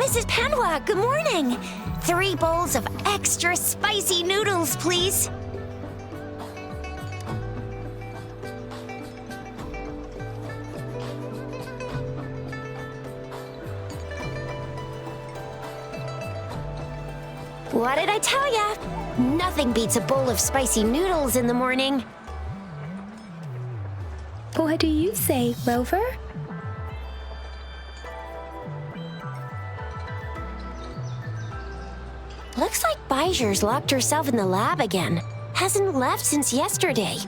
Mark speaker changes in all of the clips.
Speaker 1: Mrs. Panhua, good morning. 3 bowls of extra spicy noodles, please. What did I tell ya? Nothing beats a bowl of spicy noodles in the morning.
Speaker 2: What do you say, Rover?
Speaker 1: Looks like Bijou's locked herself in the lab again. Hasn't left since yesterday.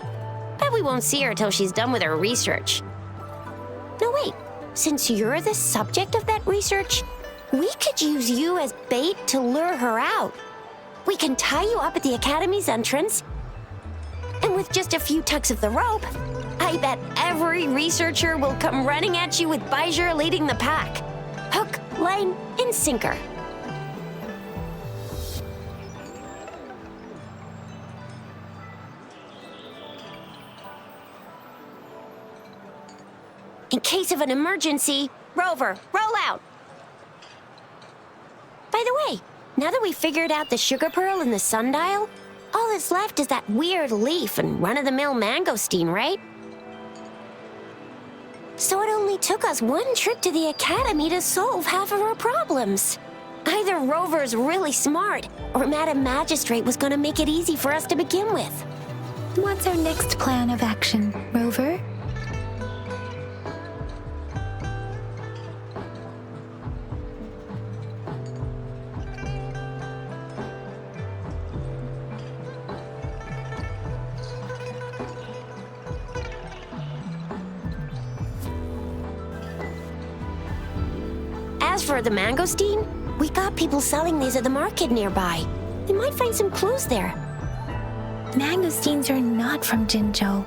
Speaker 1: Bet we won't see her till she's done with her research. No, wait. Since you're the subject of that research, we could use you as bait to lure her out. We can tie you up at the Academy's entrance, and with just a few tugs of the rope, I bet every researcher will come running at you with Bijou leading the pack. Hook, line, and sinker. In case of an emergency, Rover, roll out. By the way, now that we figured out the sugar pearl and the sundial, all that's left is that weird leaf and run-of-the-mill mangosteen, right? So it only took us 1 trip to the Academy to solve half of our problems. Either Rover's really smart, or Madam Magistrate was gonna make it easy for us to begin with.
Speaker 2: What's our next plan of action, Rover?
Speaker 1: As for the mangosteen, we got people selling these at the market nearby. We might find some clues there.
Speaker 2: Mangosteens are not from Jinzhou.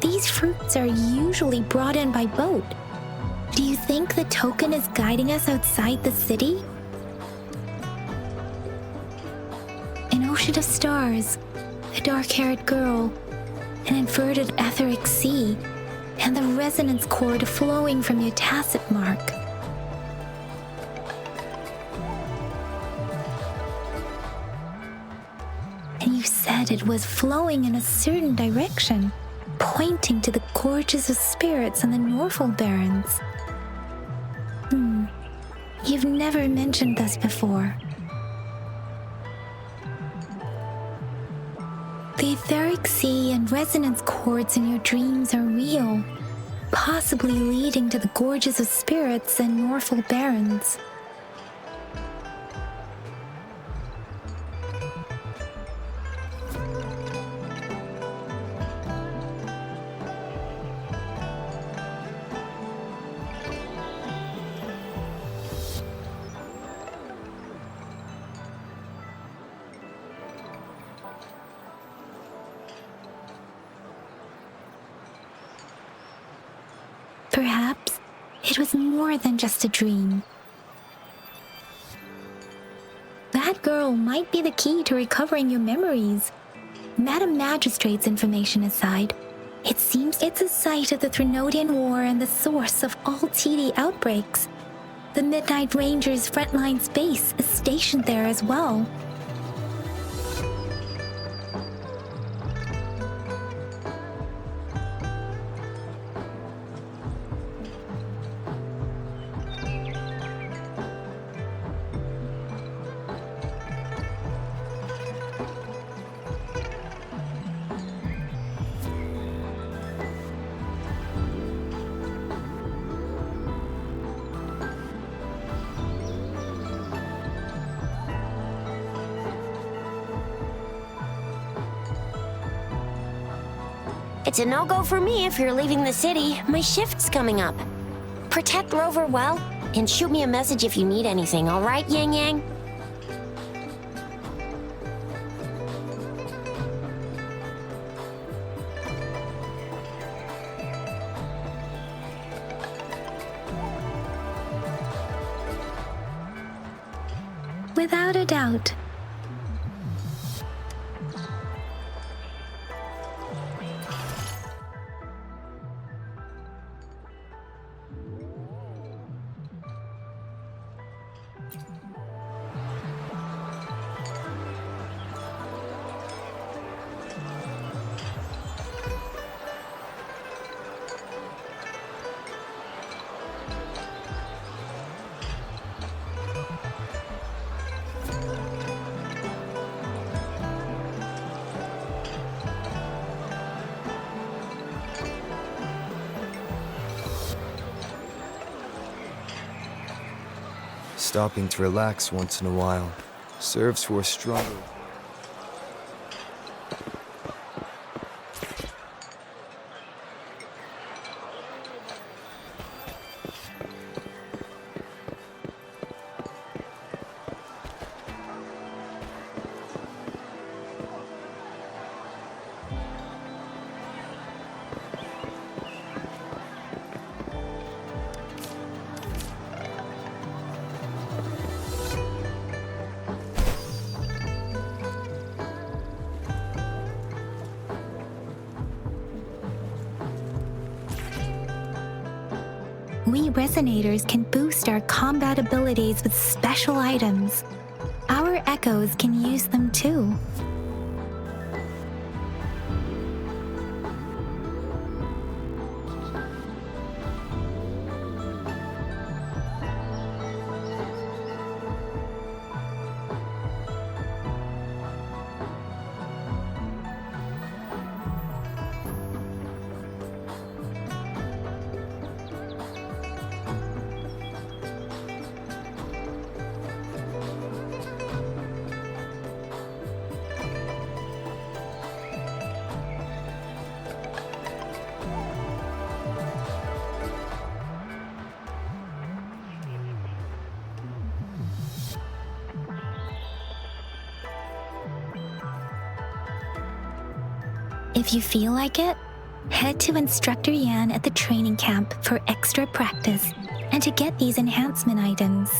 Speaker 2: These fruits are usually brought in by boat. Do you think the token is guiding us outside the city? An ocean of stars, a dark-haired girl, an inverted etheric sea, and the resonance cord flowing from your tacit mark. And you said it was flowing in a certain direction, pointing to the gorges of spirits and the Norfolk Barrens. You've never mentioned this before. The etheric sea and resonance cords in your dreams are real, possibly leading to the gorges of spirits and Norfolk Barrens. Perhaps it was more than just a dream. That girl might be the key to recovering your memories. Madam Magistrate's information aside, it seems it's a site of the Trinodian War and the source of all TD outbreaks. The Midnight Rangers' frontline base is stationed there as well.
Speaker 1: It's a no-go for me if you're leaving the city. My shift's coming up. Protect Rover well, and shoot me a message if you need anything, all right, Yang Yang?
Speaker 2: Without a doubt.
Speaker 3: stopping to relax once in a while serves for a stronger...
Speaker 2: We resonators can boost our combat abilities with special items. Our echoes can use them too. If you feel like it, head to Instructor Yan at the training camp for extra practice and to get these enhancement items.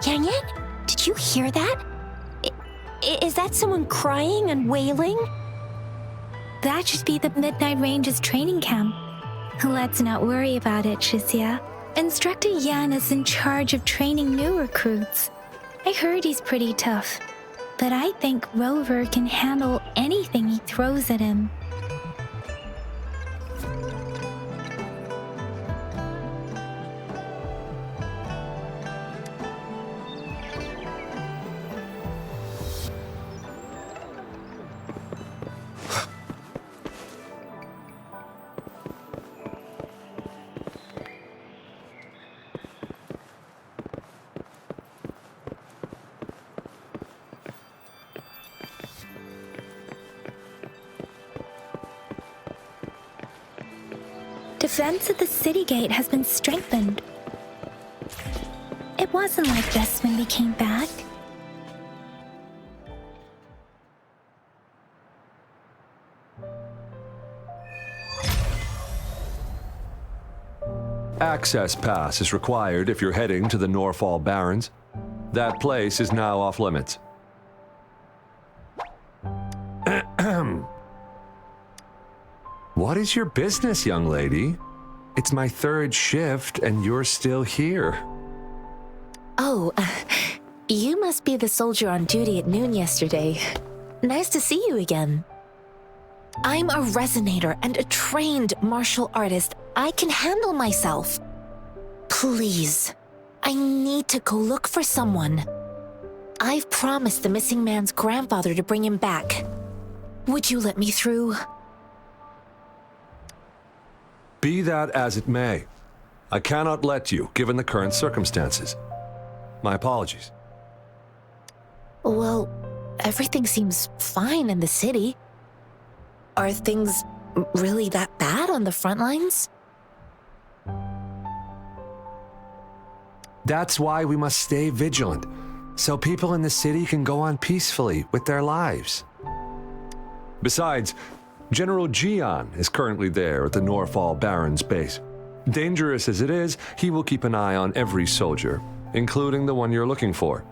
Speaker 1: Yang Yang, did you hear that? Is that someone crying and wailing?
Speaker 2: That should be the Midnight Ranges training camp. Let's not worry about it, Shisia. Instructor Yan is in charge of training new recruits. I heard he's pretty tough, but I think Rover can handle anything he throws at him. Defense at the city gate has been strengthened. It wasn't like this when we came back.
Speaker 4: access pass is required if you're heading to the Norfall Barrens. That place is now off limits. What is your business, young lady? It's my third shift and you're still here.
Speaker 2: Oh, you must be the soldier on duty at noon yesterday. Nice to see you again. I'm a resonator and a trained martial artist. I can handle myself. Please, I need to go look for someone. I've promised the missing man's grandfather to bring him back. Would you let me through?
Speaker 4: Be that as it may, I cannot let you, given the current circumstances. My apologies.
Speaker 2: Well, everything seems fine in the city. Are things really that bad on the front lines?
Speaker 4: That's why we must stay vigilant, so people in the city can go on peacefully with their lives. Besides, General Gian is currently there at the Norfall Barrens base. Dangerous as it is, he will keep an eye on every soldier, including the one you're looking for.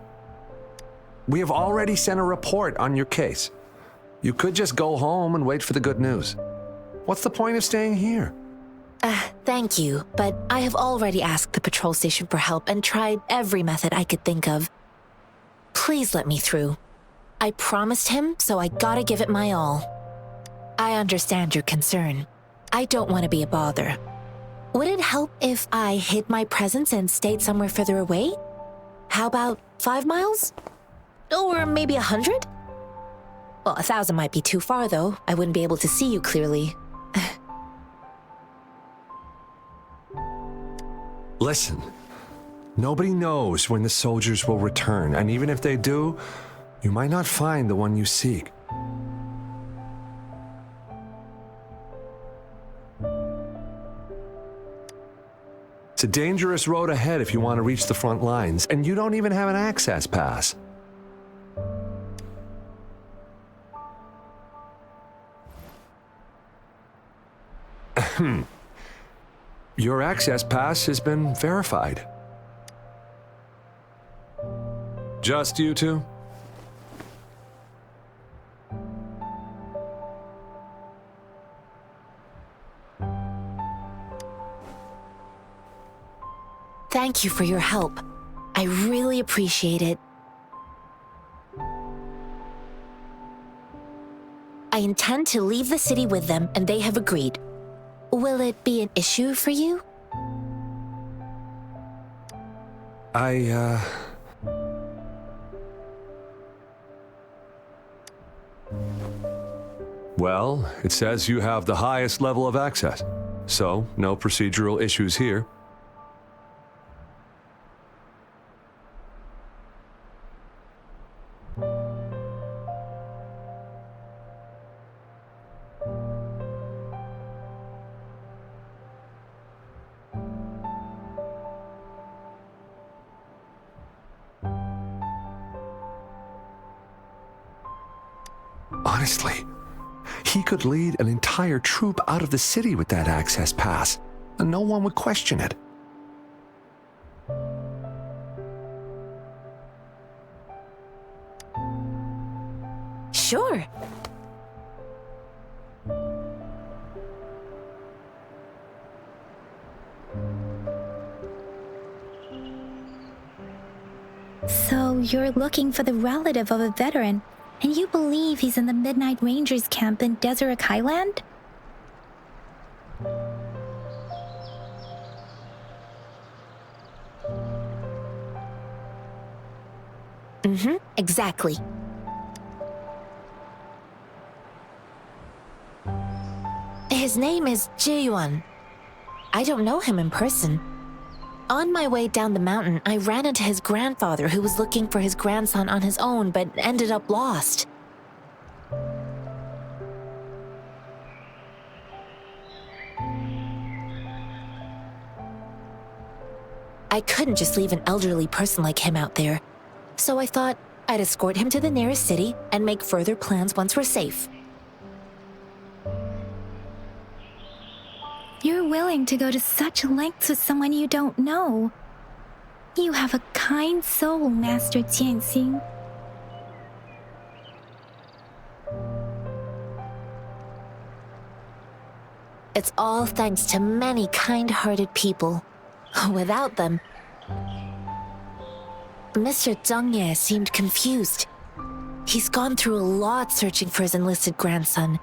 Speaker 4: We have already sent a report on your case. You could just go home and wait for the good news. What's the point of staying here?
Speaker 2: Thank you, but I have already asked the patrol station for help and tried every method I could think of. Please let me through. I promised him, so I gotta give it my all. I understand your concern. I don't want to be a bother. Would it help if I hid my presence and stayed somewhere further away? How about 5 miles? Or maybe 100? Well, 1,000 might be too far, though. I wouldn't be able to see you clearly.
Speaker 4: Listen, nobody knows when the soldiers will return, and even if they do, you might not find the one you seek. It's a dangerous road ahead if you want to reach the front lines, and you don't even have an access pass. Your access pass has been verified. Just you two?
Speaker 2: Thank you for your help. I really appreciate it. I intend to leave the city with them, and they have agreed. Will it be an issue for you?
Speaker 4: Well, it says you have the highest level of access, so no procedural issues here. Honestly, he could lead an entire troop out of the city with that access pass, and no one would question it.
Speaker 2: Sure.
Speaker 5: So you're looking for the relative of a veteran, and you believe he's in the Midnight Rangers camp in Deseret Highland?
Speaker 2: Exactly. His name is Ji-yuan. I don't know him in person. On my way down the mountain, I ran into his grandfather who was looking for his grandson on his own but ended up lost. I couldn't just leave an elderly person like him out there, so I thought I'd escort him to the nearest city and make further plans once we're safe.
Speaker 5: You're willing to go to such lengths with someone you don't know. You have a kind soul, Master Jianxing.
Speaker 1: It's all thanks to many kind-hearted people. Without them, Mr. Zhengye seemed confused. He's gone through a lot searching for his enlisted grandson.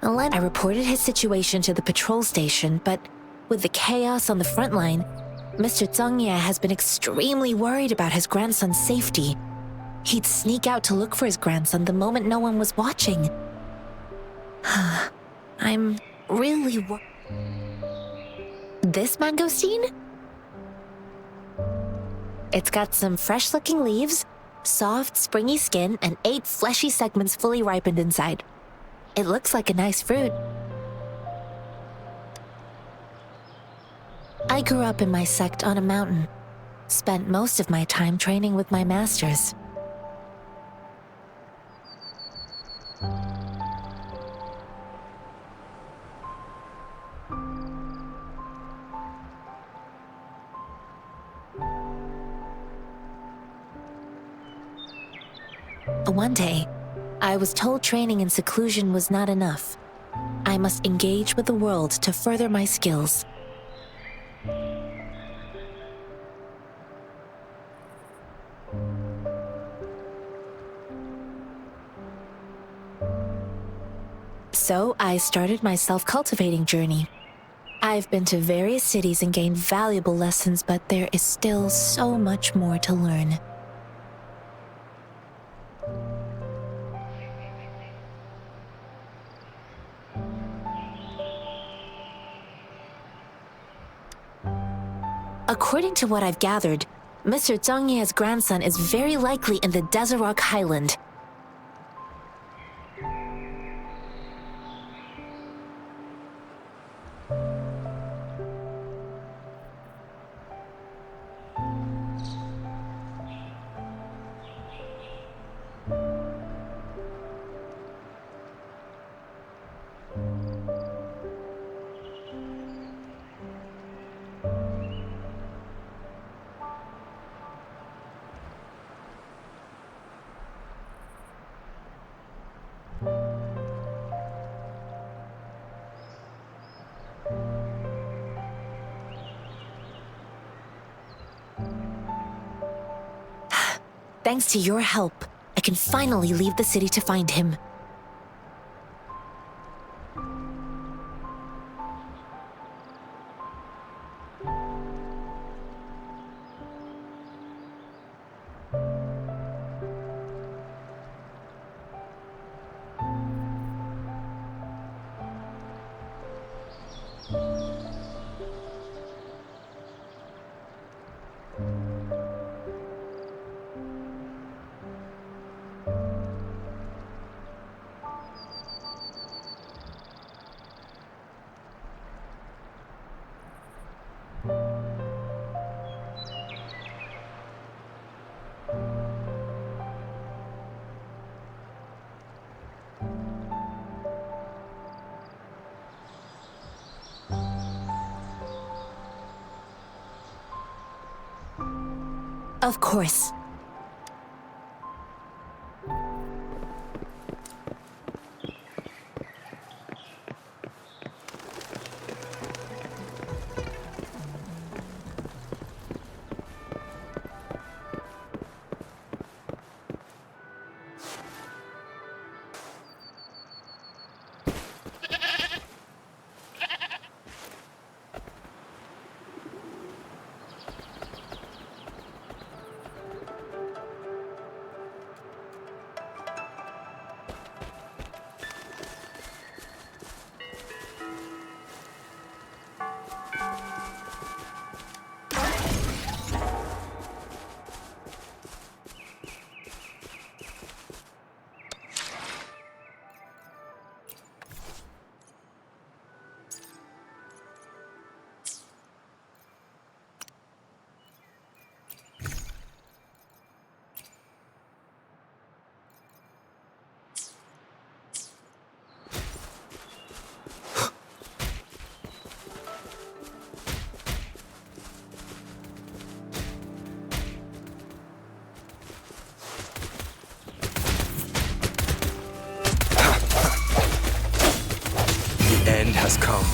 Speaker 1: I reported his situation to the patrol station, but with the chaos on the front line, Mr. Zhengye has been extremely worried about his grandson's safety. He'd sneak out to look for his grandson the moment no one was watching. I'm really This mangosteen? It's got some fresh-looking leaves, soft, springy skin, and 8 fleshy segments fully ripened inside. It looks like a nice fruit. I grew up in my sect on a mountain. Spent most of my time training with my masters. One day, I was told training in seclusion was not enough. I must engage with the world to further my skills. So I started my self-cultivating journey. I've been to various cities and gained valuable lessons, but there is still so much more to learn. According to what I've gathered, Mr. Zhengye's grandson is very likely in the Desert Highland. Thanks to your help, I can finally leave the city to find him. Of course.
Speaker 3: has come.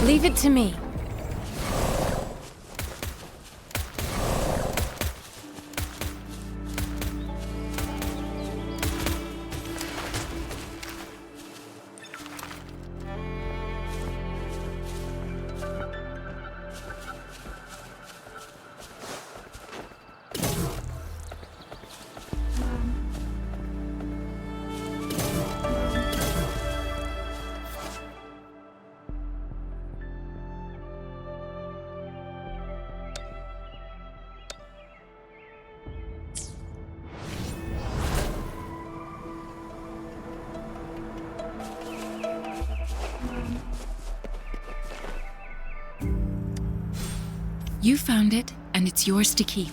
Speaker 6: Leave it to me. You found it, and it's yours to keep.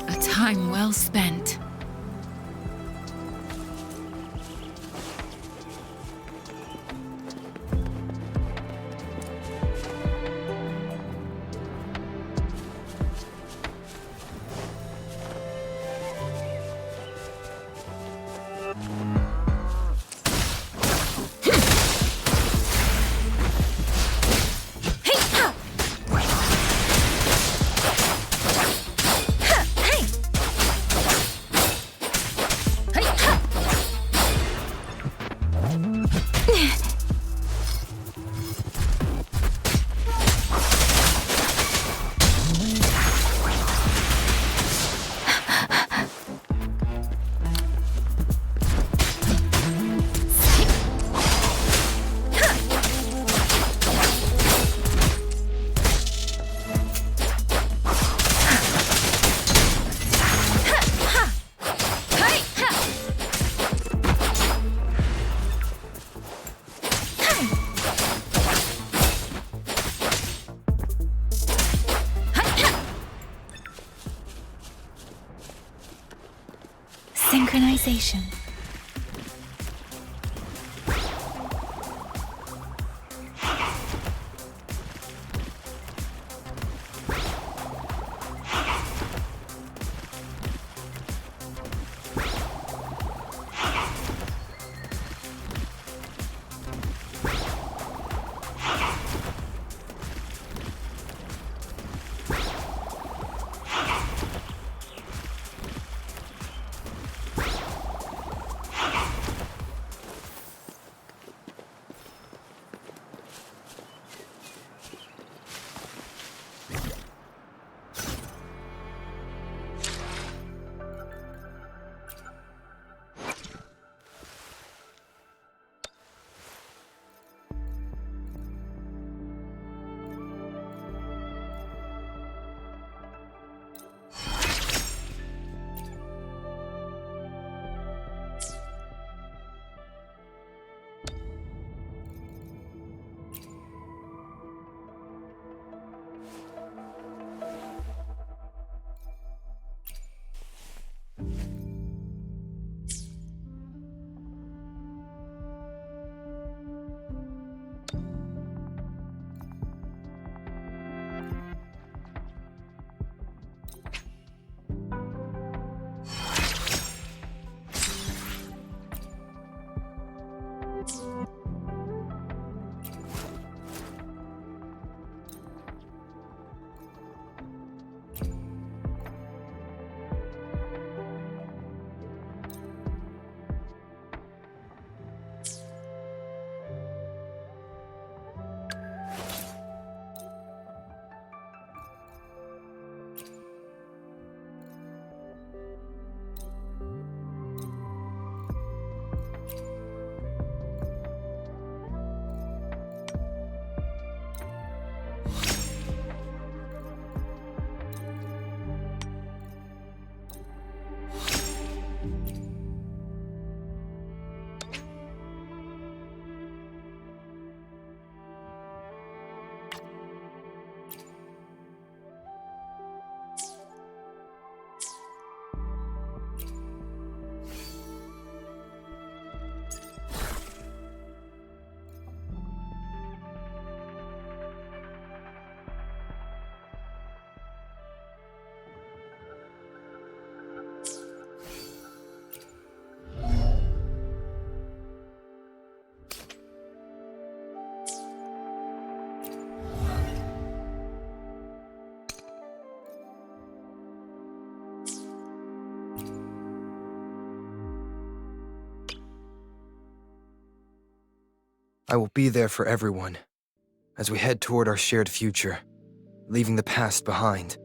Speaker 6: A time well spent.
Speaker 2: Synchronization.
Speaker 3: I will be there for everyone, as we head toward our shared future, leaving the past behind.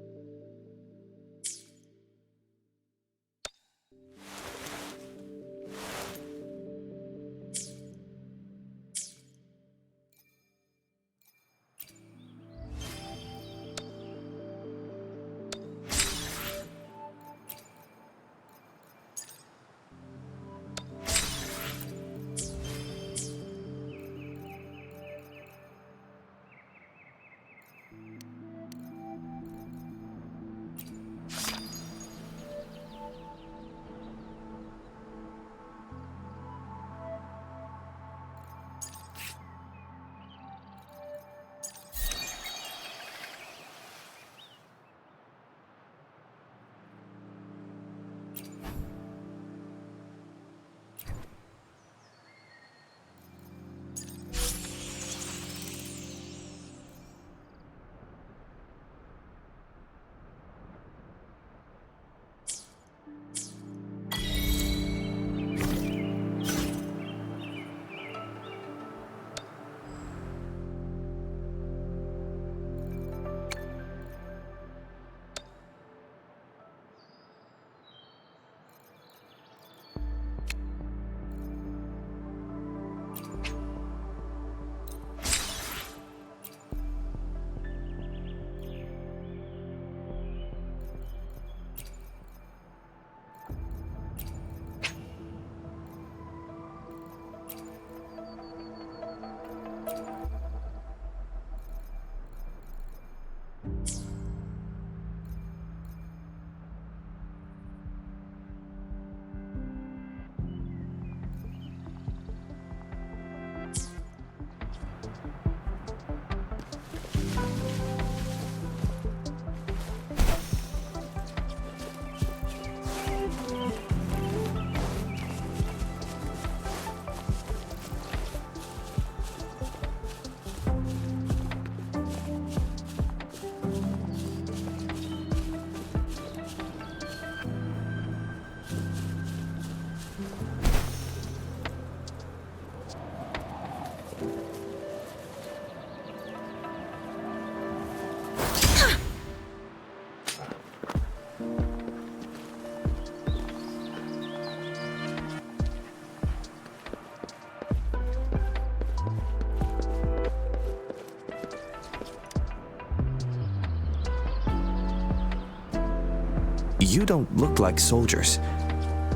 Speaker 7: You don't look like soldiers.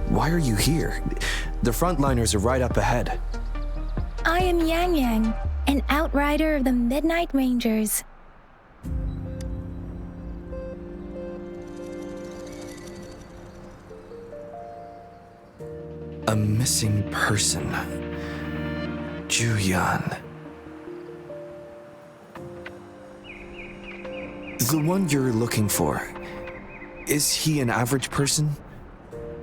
Speaker 7: Why are you here? The frontliners are right up ahead.
Speaker 5: I am Yang Yang, an outrider of the Midnight Rangers.
Speaker 7: A missing person. Juyan. The one you're looking for. Is he an average person?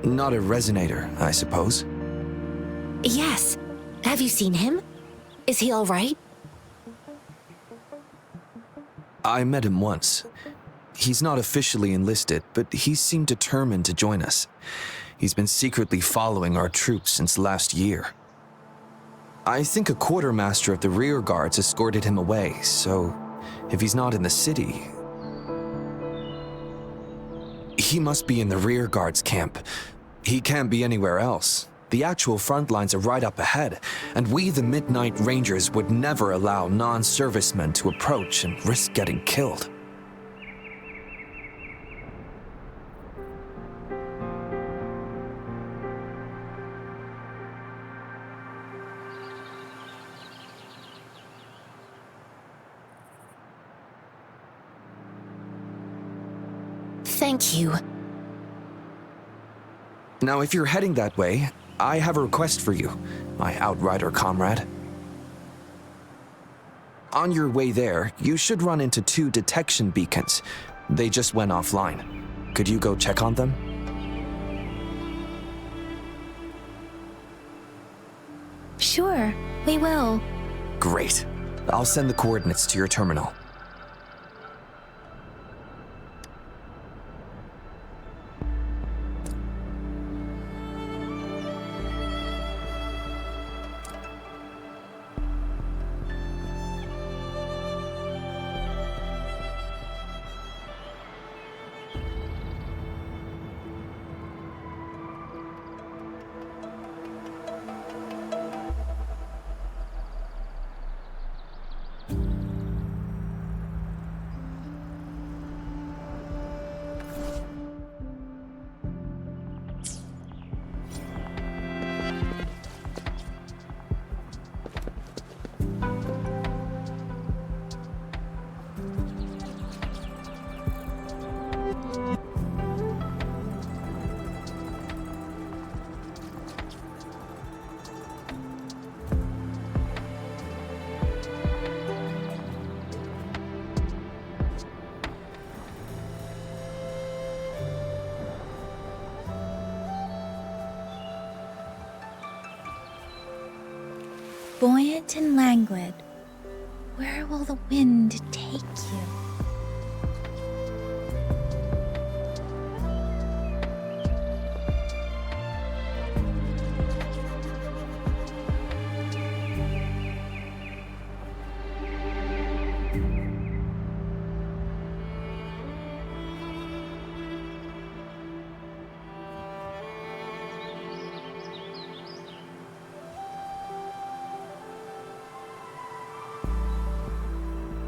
Speaker 7: Not a resonator, I suppose.
Speaker 1: Yes. Have you seen him? Is he all right?
Speaker 7: I met him once. He's not officially enlisted, but he seemed determined to join us. He's been secretly following our troops since last year. I think a quartermaster of the rear guards escorted him away, so if he's not in the city... He must be in the rear guards camp. He can't be anywhere else. The actual front lines are right up ahead, and we, the Midnight Rangers, would never allow non-servicemen to approach and risk getting killed.
Speaker 1: Thank you.
Speaker 7: Now, if you're heading that way, I have a request for you, my outrider comrade. On your way there, you should run into 2 detection beacons. They just went offline. Could you go check on them?
Speaker 5: Sure, we will.
Speaker 7: Great. I'll send the coordinates to your terminal.
Speaker 2: Buoyant and languid, where will the wind take you?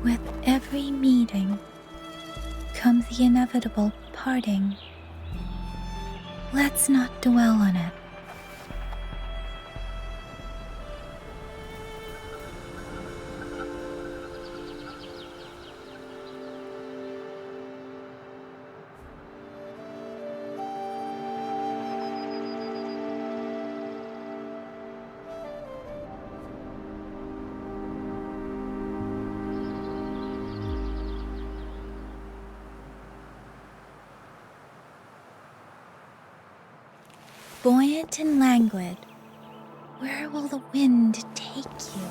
Speaker 2: With every meeting comes the inevitable parting. Let's not dwell on it. Buoyant and languid, where will the wind take you?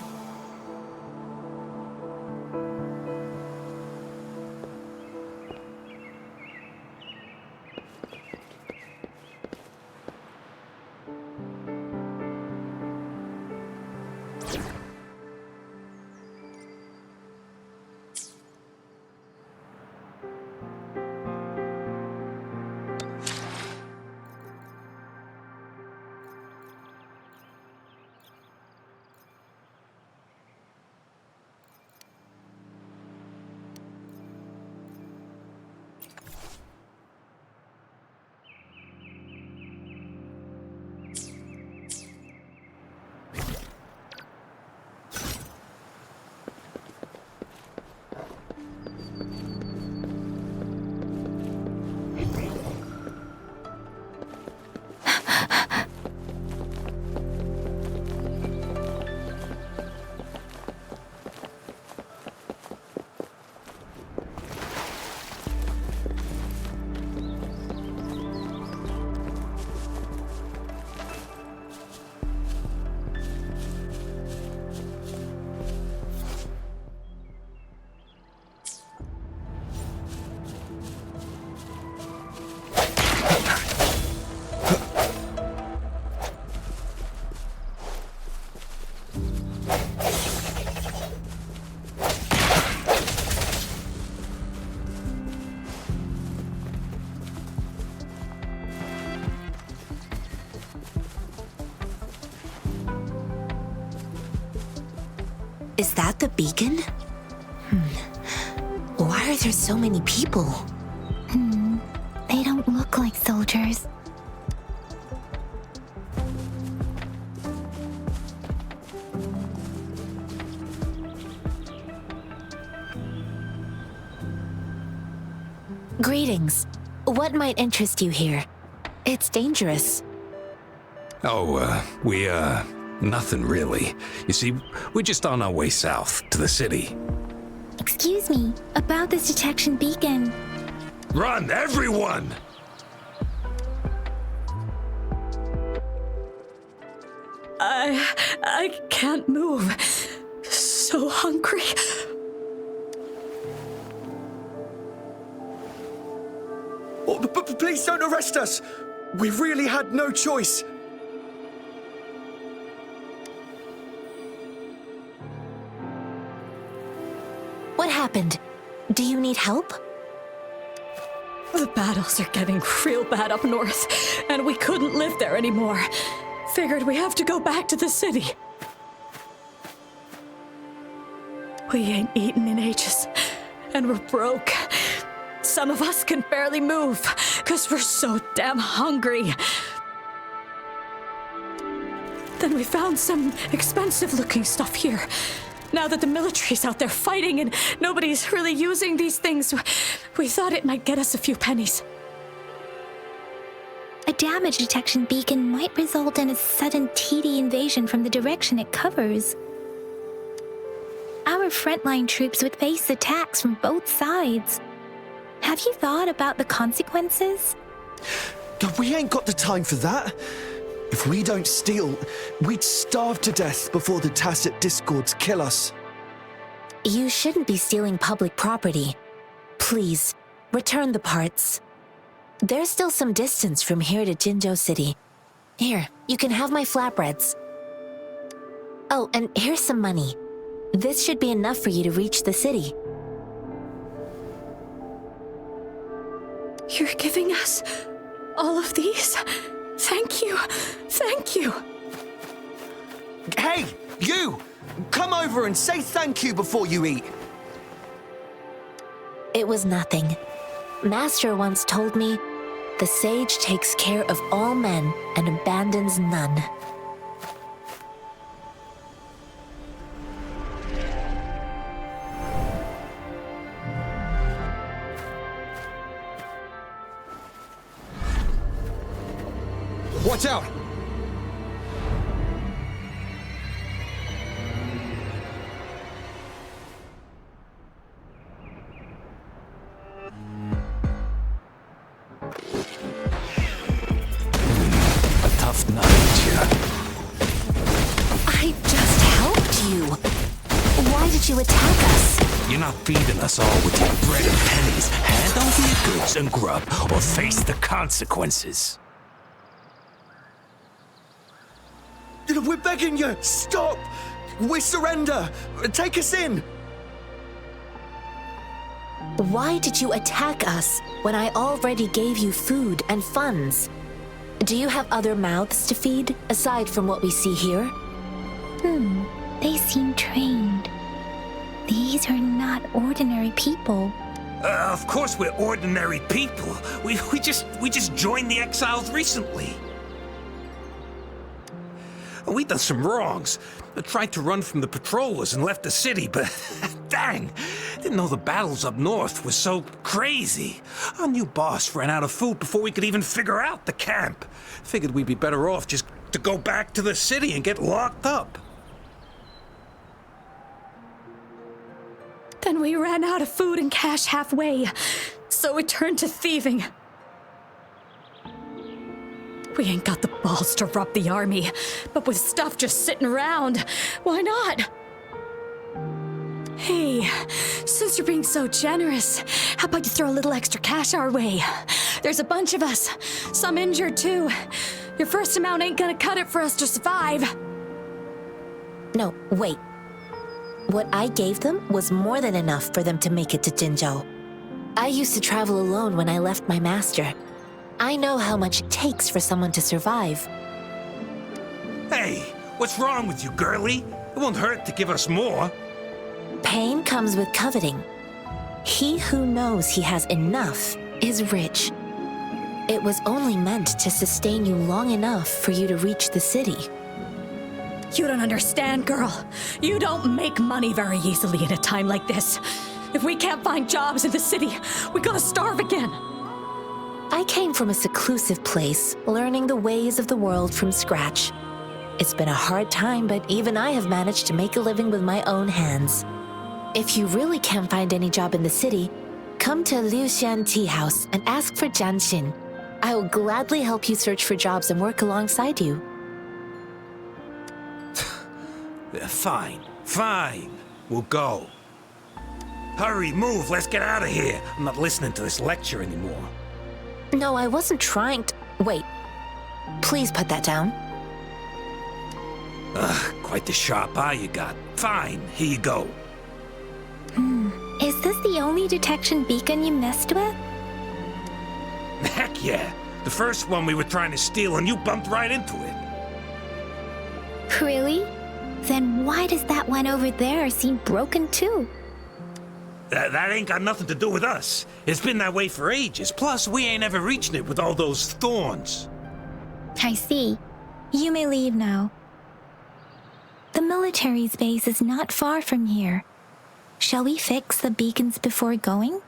Speaker 1: Is that the beacon? Why are there so many people?
Speaker 5: They don't look like soldiers.
Speaker 1: Greetings. What might interest you here? It's dangerous.
Speaker 8: Nothing really. You see, we're just on our way south to the city.
Speaker 5: Excuse me, about this detection beacon.
Speaker 8: Run, everyone!
Speaker 6: I can't move. So hungry.
Speaker 9: Oh, please don't arrest us! We really had no choice.
Speaker 1: What happened? Do you need help?
Speaker 6: The battles are getting real bad up north, and we couldn't live there anymore. Figured we have to go back to the city. We ain't eaten in ages, and we're broke. Some of us can barely move, 'cause we're so damn hungry. Then we found some expensive-looking stuff here. Now that the military's out there fighting and nobody's really using these things, we thought it might get us a few pennies.
Speaker 5: A damage detection beacon might result in a sudden TD invasion from the direction it covers. Our frontline troops would face attacks from both sides. Have you thought about the consequences?
Speaker 9: God, we ain't got the time for that. If we don't steal, we'd starve to death before the tacit discords kill us.
Speaker 2: You shouldn't be stealing public property. Please, return the parts. There's still some distance from here to Jinzhou City. Here, you can have my flatbreads. Oh, and here's some money. This should be enough for you to reach the city.
Speaker 6: You're giving us all of these? Thank you. Thank you.
Speaker 9: Hey, you! Come over and say thank you before you eat.
Speaker 2: It was nothing. Master once told me, the sage takes care of all men and abandons none.
Speaker 3: Watch out!
Speaker 8: A tough night, yeah.
Speaker 2: I just helped you. Why did you attack us?
Speaker 8: You're not feeding us all with your bread and pennies. Hand over your goods and grub, or face the consequences.
Speaker 9: We're begging you, stop! We surrender! Take us in!
Speaker 2: Why did you attack us when I already gave you food and funds? Do you have other mouths to feed, aside from what we see here?
Speaker 5: They seem trained. These are not ordinary people.
Speaker 8: Of course we're ordinary people. We just joined the exiles recently. We done some wrongs. I tried to run from the patrollers and left the city, but dang, didn't know the battles up north were so crazy. Our new boss ran out of food before we could even figure out the camp. Figured we'd be better off just to go back to the city and get locked up.
Speaker 6: Then we ran out of food and cash halfway, so we turned to thieving. We ain't got the balls to rob the army, but with stuff just sitting around, why not? Hey, since you're being so generous, how about you throw a little extra cash our way? There's a bunch of us, some injured too. Your first amount ain't gonna cut it for us to survive.
Speaker 2: No, wait. What I gave them was more than enough for them to make it to Jinzhou. I used to travel alone when I left my master. I know how much it takes for someone to survive.
Speaker 8: Hey, what's wrong with you, girlie? It won't hurt to give us more.
Speaker 2: Pain comes with coveting. He who knows he has enough is rich. It was only meant to sustain you long enough for you to reach the city.
Speaker 6: You don't understand, girl. You don't make money very easily in a time like this. If we can't find jobs in the city, we're gonna starve again.
Speaker 2: I came from a seclusive place, learning the ways of the world from scratch. It's been a hard time, but even I have managed to make a living with my own hands. If you really can't find any job in the city, come to Liuxian Tea House and ask for Jianxin. I will gladly help you search for jobs and work alongside you.
Speaker 8: Fine. We'll go. Hurry, move, let's get out of here. I'm not listening to this lecture anymore.
Speaker 2: No, I wasn't trying to... Wait. Please put that down.
Speaker 8: Quite the sharp eye you got. Fine, here you go.
Speaker 5: Is this the only detection beacon you messed with?
Speaker 8: Heck yeah. The first one we were trying to steal and you bumped right into it.
Speaker 5: Really? Then why does that one over there seem broken too?
Speaker 8: That ain't got nothing to do with us. It's been that way for ages. Plus, we ain't ever reaching it with all those thorns.
Speaker 5: I see. You may leave now. The military's base is not far from here. Shall we fix the beacons before going?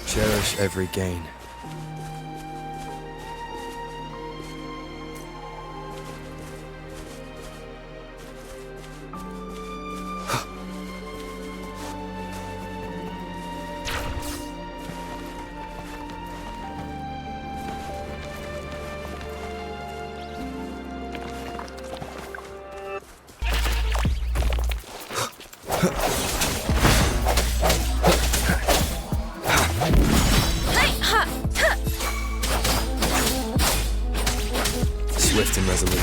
Speaker 3: Cherish every gain. Swift and resolute.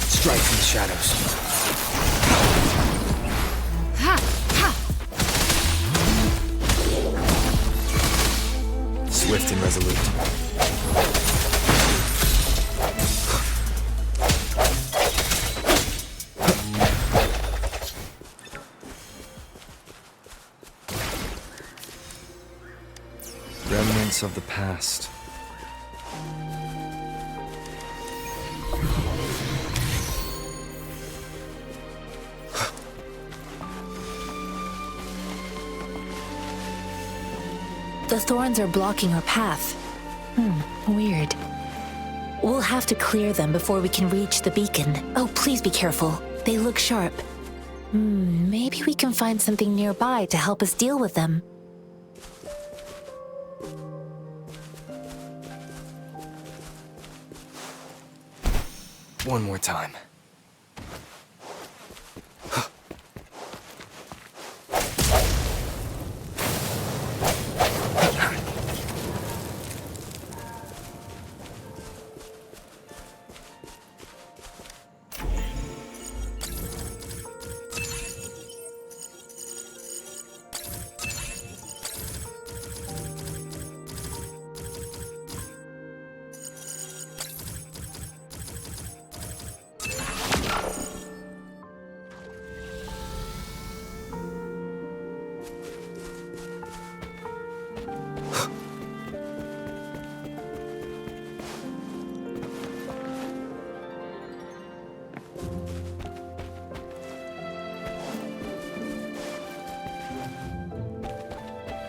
Speaker 3: Strike from the shadows. Swift and resolute. Remnants of the past.
Speaker 2: The thorns are blocking our path. Weird. We'll have to clear them before we can reach the beacon. Oh, please be careful. They look sharp. Maybe we can find something nearby to help us deal with them.
Speaker 3: One more time.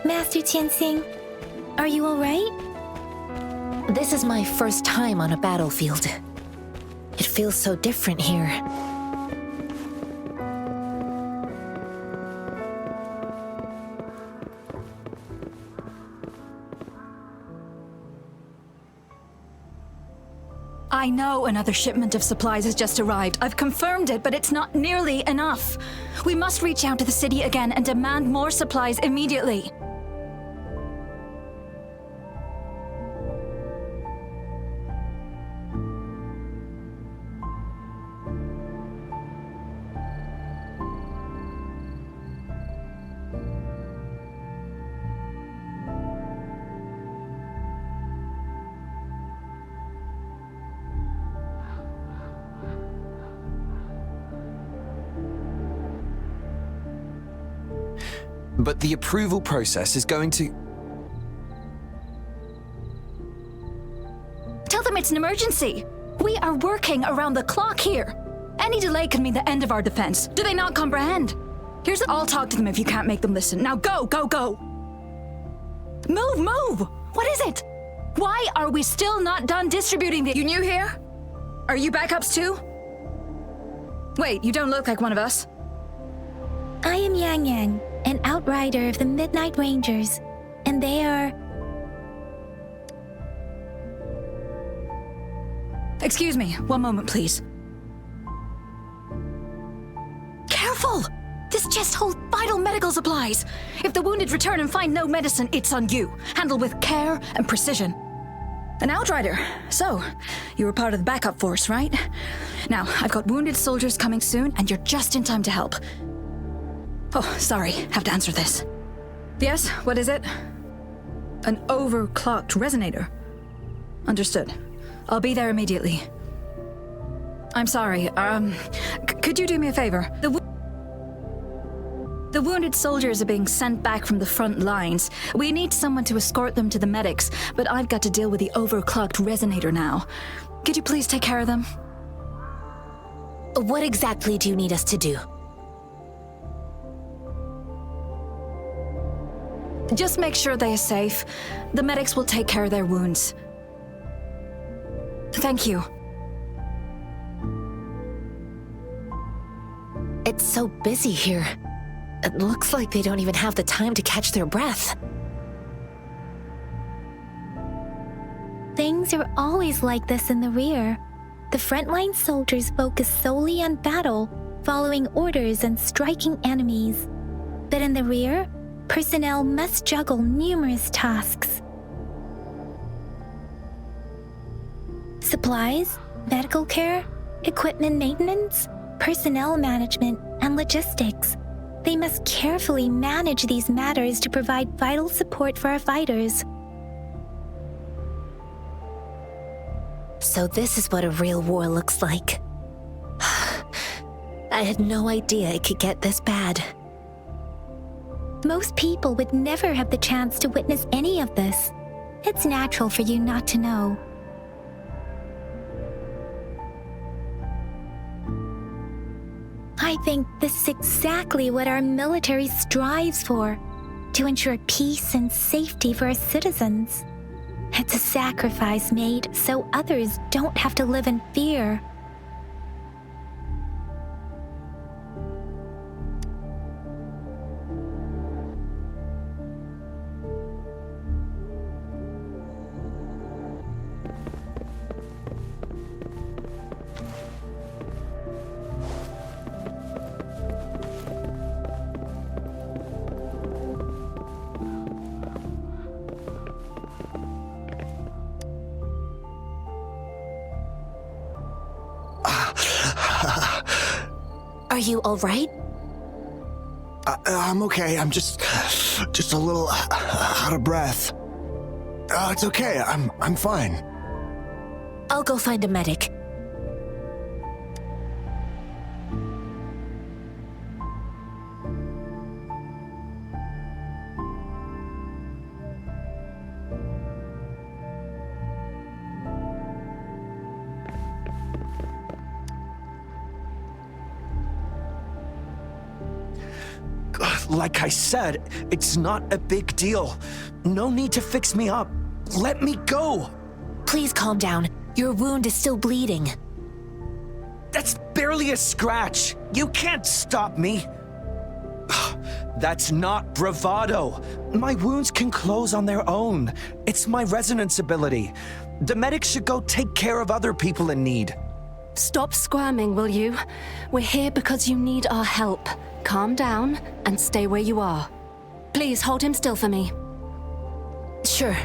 Speaker 2: Master Tianxing, are you alright?
Speaker 5: This is my first time on a battlefield. It feels so different here.
Speaker 6: I know another shipment of supplies has just arrived. I've confirmed it, but it's not nearly enough. We must reach out to the city again and demand more supplies immediately.
Speaker 7: But the approval process is going to...
Speaker 6: Tell them it's an emergency. We are working around the clock here. Any delay could mean the end of our defense. Do they not comprehend? I'll talk to them if you can't make them listen. Now go, go, go! Move, move! What is it? Why are we still not done distributing the— You new here? Are you backups too? Wait, you don't look like one of us.
Speaker 2: I am Yang Yang, an outrider of the Midnight Rangers, and they are...
Speaker 6: Excuse me, one moment, please. Careful! This chest holds vital medical supplies. If the wounded return and find no medicine, it's on you. Handle with care and precision. An outrider. So, you were part of the backup force, right? Now, I've got wounded soldiers coming soon, and you're just in time to help. Oh, sorry, have to answer this. Yes, what is it? An overclocked resonator. Understood. I'll be there immediately. I'm sorry, could you do me a favor? The wounded soldiers are being sent back from the front lines. We need someone to escort them to the medics, but I've got to deal with the overclocked resonator now. Could you please take care of them?
Speaker 5: What exactly do you need us to do?
Speaker 6: Just make sure they are safe. The medics will take care of their wounds. Thank you.
Speaker 5: It's so busy here. It looks like they don't even have the time to catch their breath.
Speaker 2: Things are always like this in the rear. The frontline soldiers focus solely on battle, following orders and striking enemies. But in the rear, personnel must juggle numerous tasks. Supplies, medical care, equipment maintenance, personnel management, and logistics. They must carefully manage these matters to provide vital support for our fighters.
Speaker 5: So this is what a real war looks like. I had no idea it could get this bad.
Speaker 2: Most people would never have the chance to witness any of this. It's natural for you not to know. I think this is exactly what our military strives for, to ensure peace and safety for our citizens. It's a sacrifice made so others don't have to live in fear.
Speaker 5: Are you all right?
Speaker 9: I'm okay. I'm just a little out of breath. It's okay. I'm fine.
Speaker 5: I'll go find a medic.
Speaker 7: Like I said, it's not a big deal. No need to fix me up. Let me go.
Speaker 2: Please calm down. Your wound is still bleeding.
Speaker 7: That's barely a scratch. You can't stop me. That's not bravado. My wounds can close on their own. It's my resonance ability. The medics should go take care of other people in need.
Speaker 6: Stop squirming, will you? We're here because you need our help. Calm down and stay where you are. Please hold him still for me.
Speaker 2: Sure.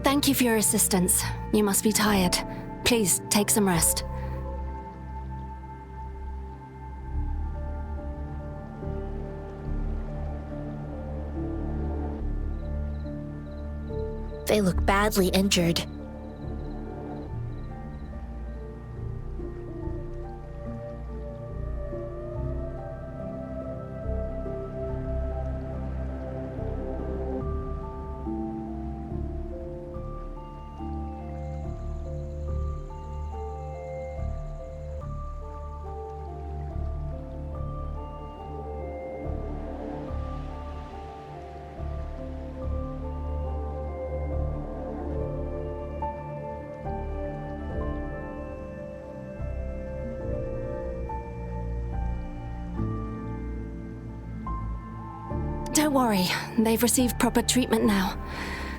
Speaker 6: Thank you for your assistance. You must be tired. Please, take some rest.
Speaker 2: They look badly injured.
Speaker 6: Don't worry, they've received proper treatment now.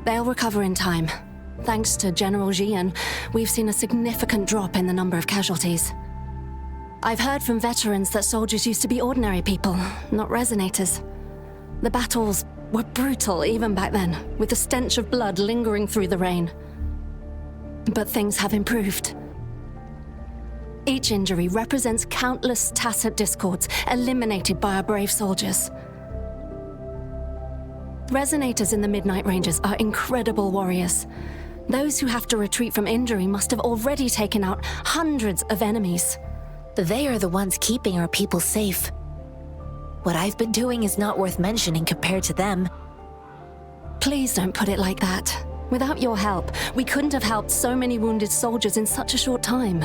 Speaker 6: They'll recover in time. Thanks to General Jian, we've seen a significant drop in the number of casualties. I've heard from veterans that soldiers used to be ordinary people, not resonators. The battles were brutal even back then, with the stench of blood lingering through the rain. But things have improved. Each injury represents countless tacit discords eliminated by our brave soldiers. Resonators in the Midnight Rangers are incredible warriors. Those who have to retreat from injury must have already taken out hundreds of enemies.
Speaker 2: They are the ones keeping our people safe. What I've been doing is not worth mentioning compared to them.
Speaker 6: Please don't put it like that. Without your help, we couldn't have helped so many wounded soldiers in such a short time.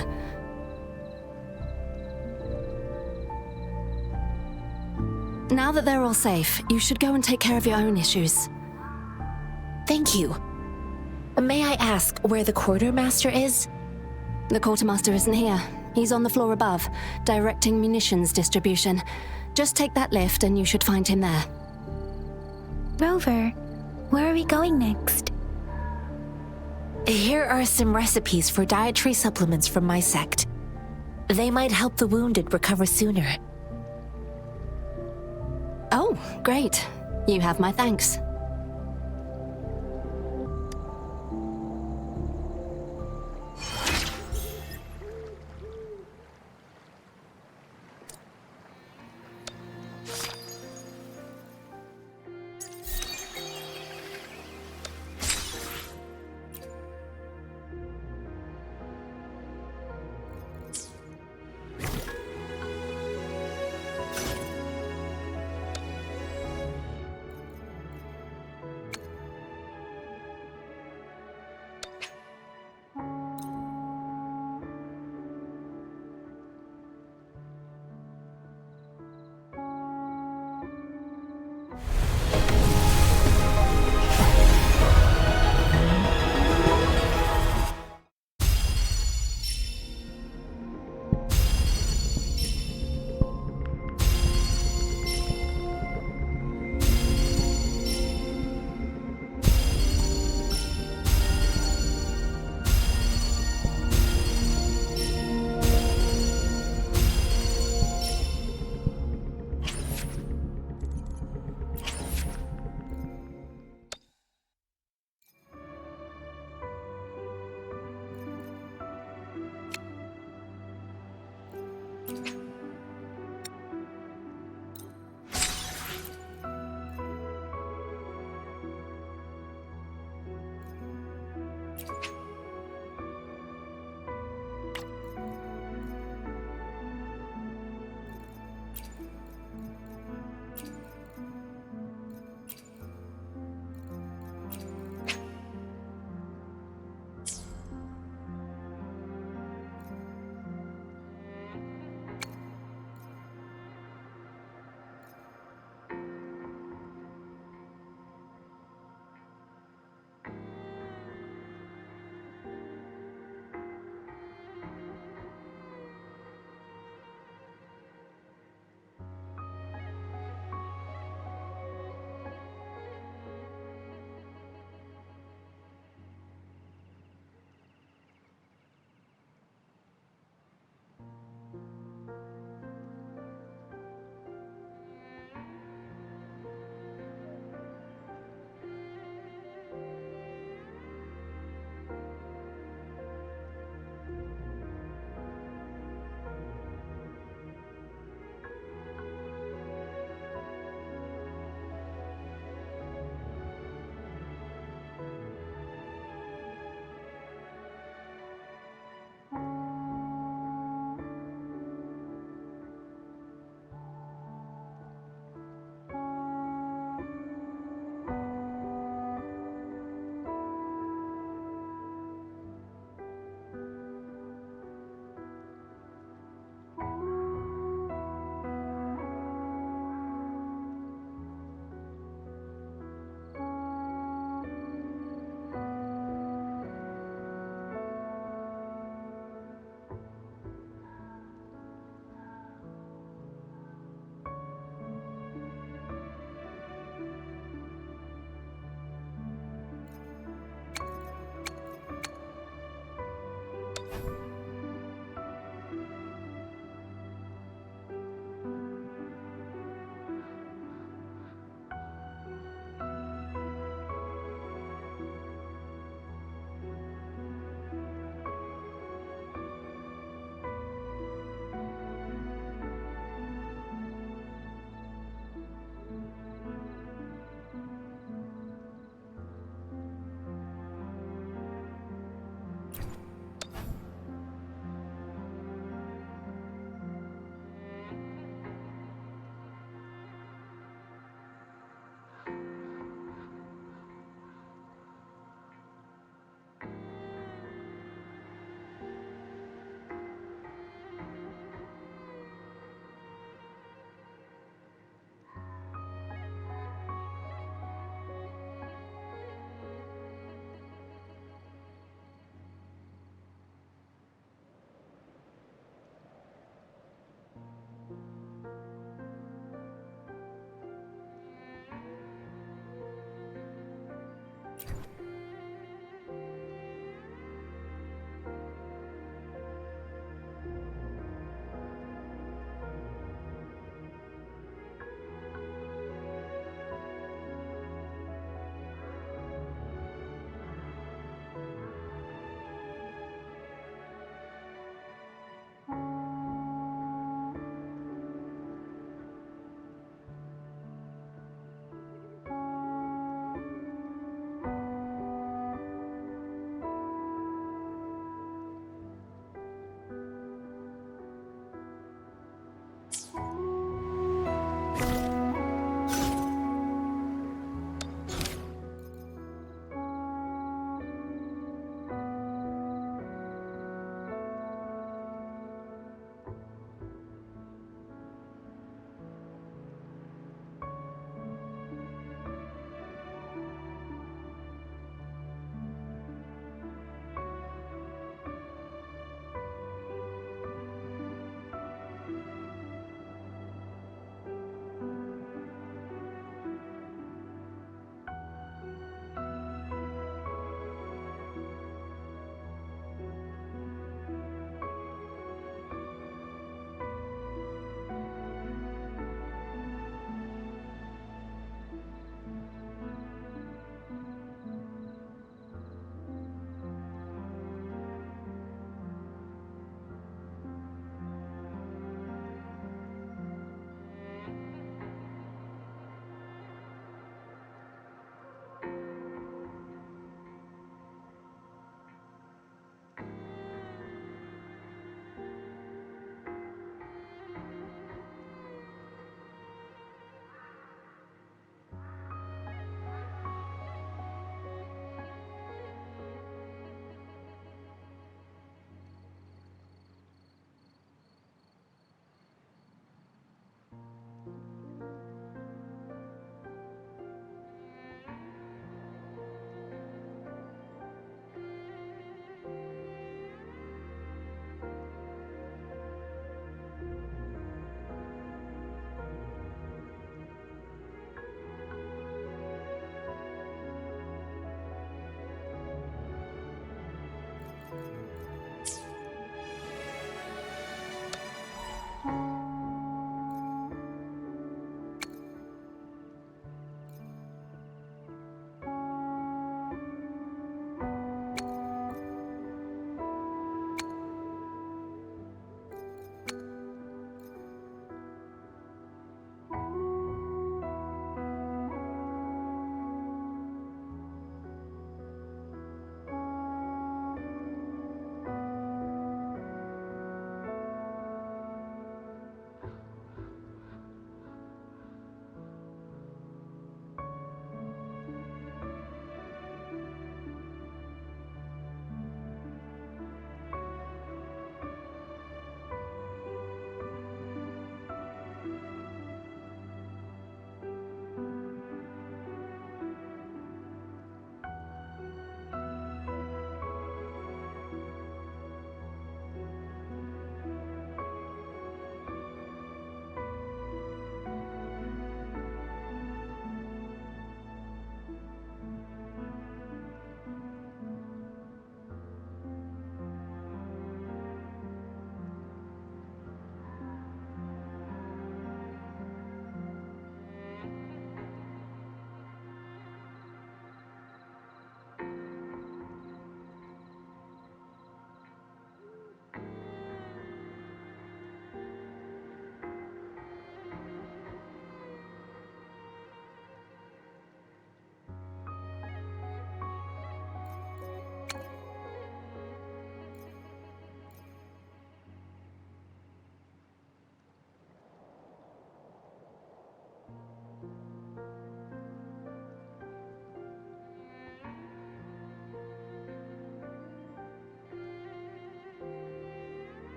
Speaker 6: Now that they're all safe, you should go and take care of your own issues.
Speaker 2: Thank you. May I ask where the quartermaster is?
Speaker 6: The quartermaster isn't here. He's on the floor above, directing munitions distribution. Just take that lift and you should find him there.
Speaker 5: Rover, where are we going next?
Speaker 2: Here are some recipes for dietary supplements from my sect. They might help the wounded recover sooner.
Speaker 6: Oh, great. You have my thanks.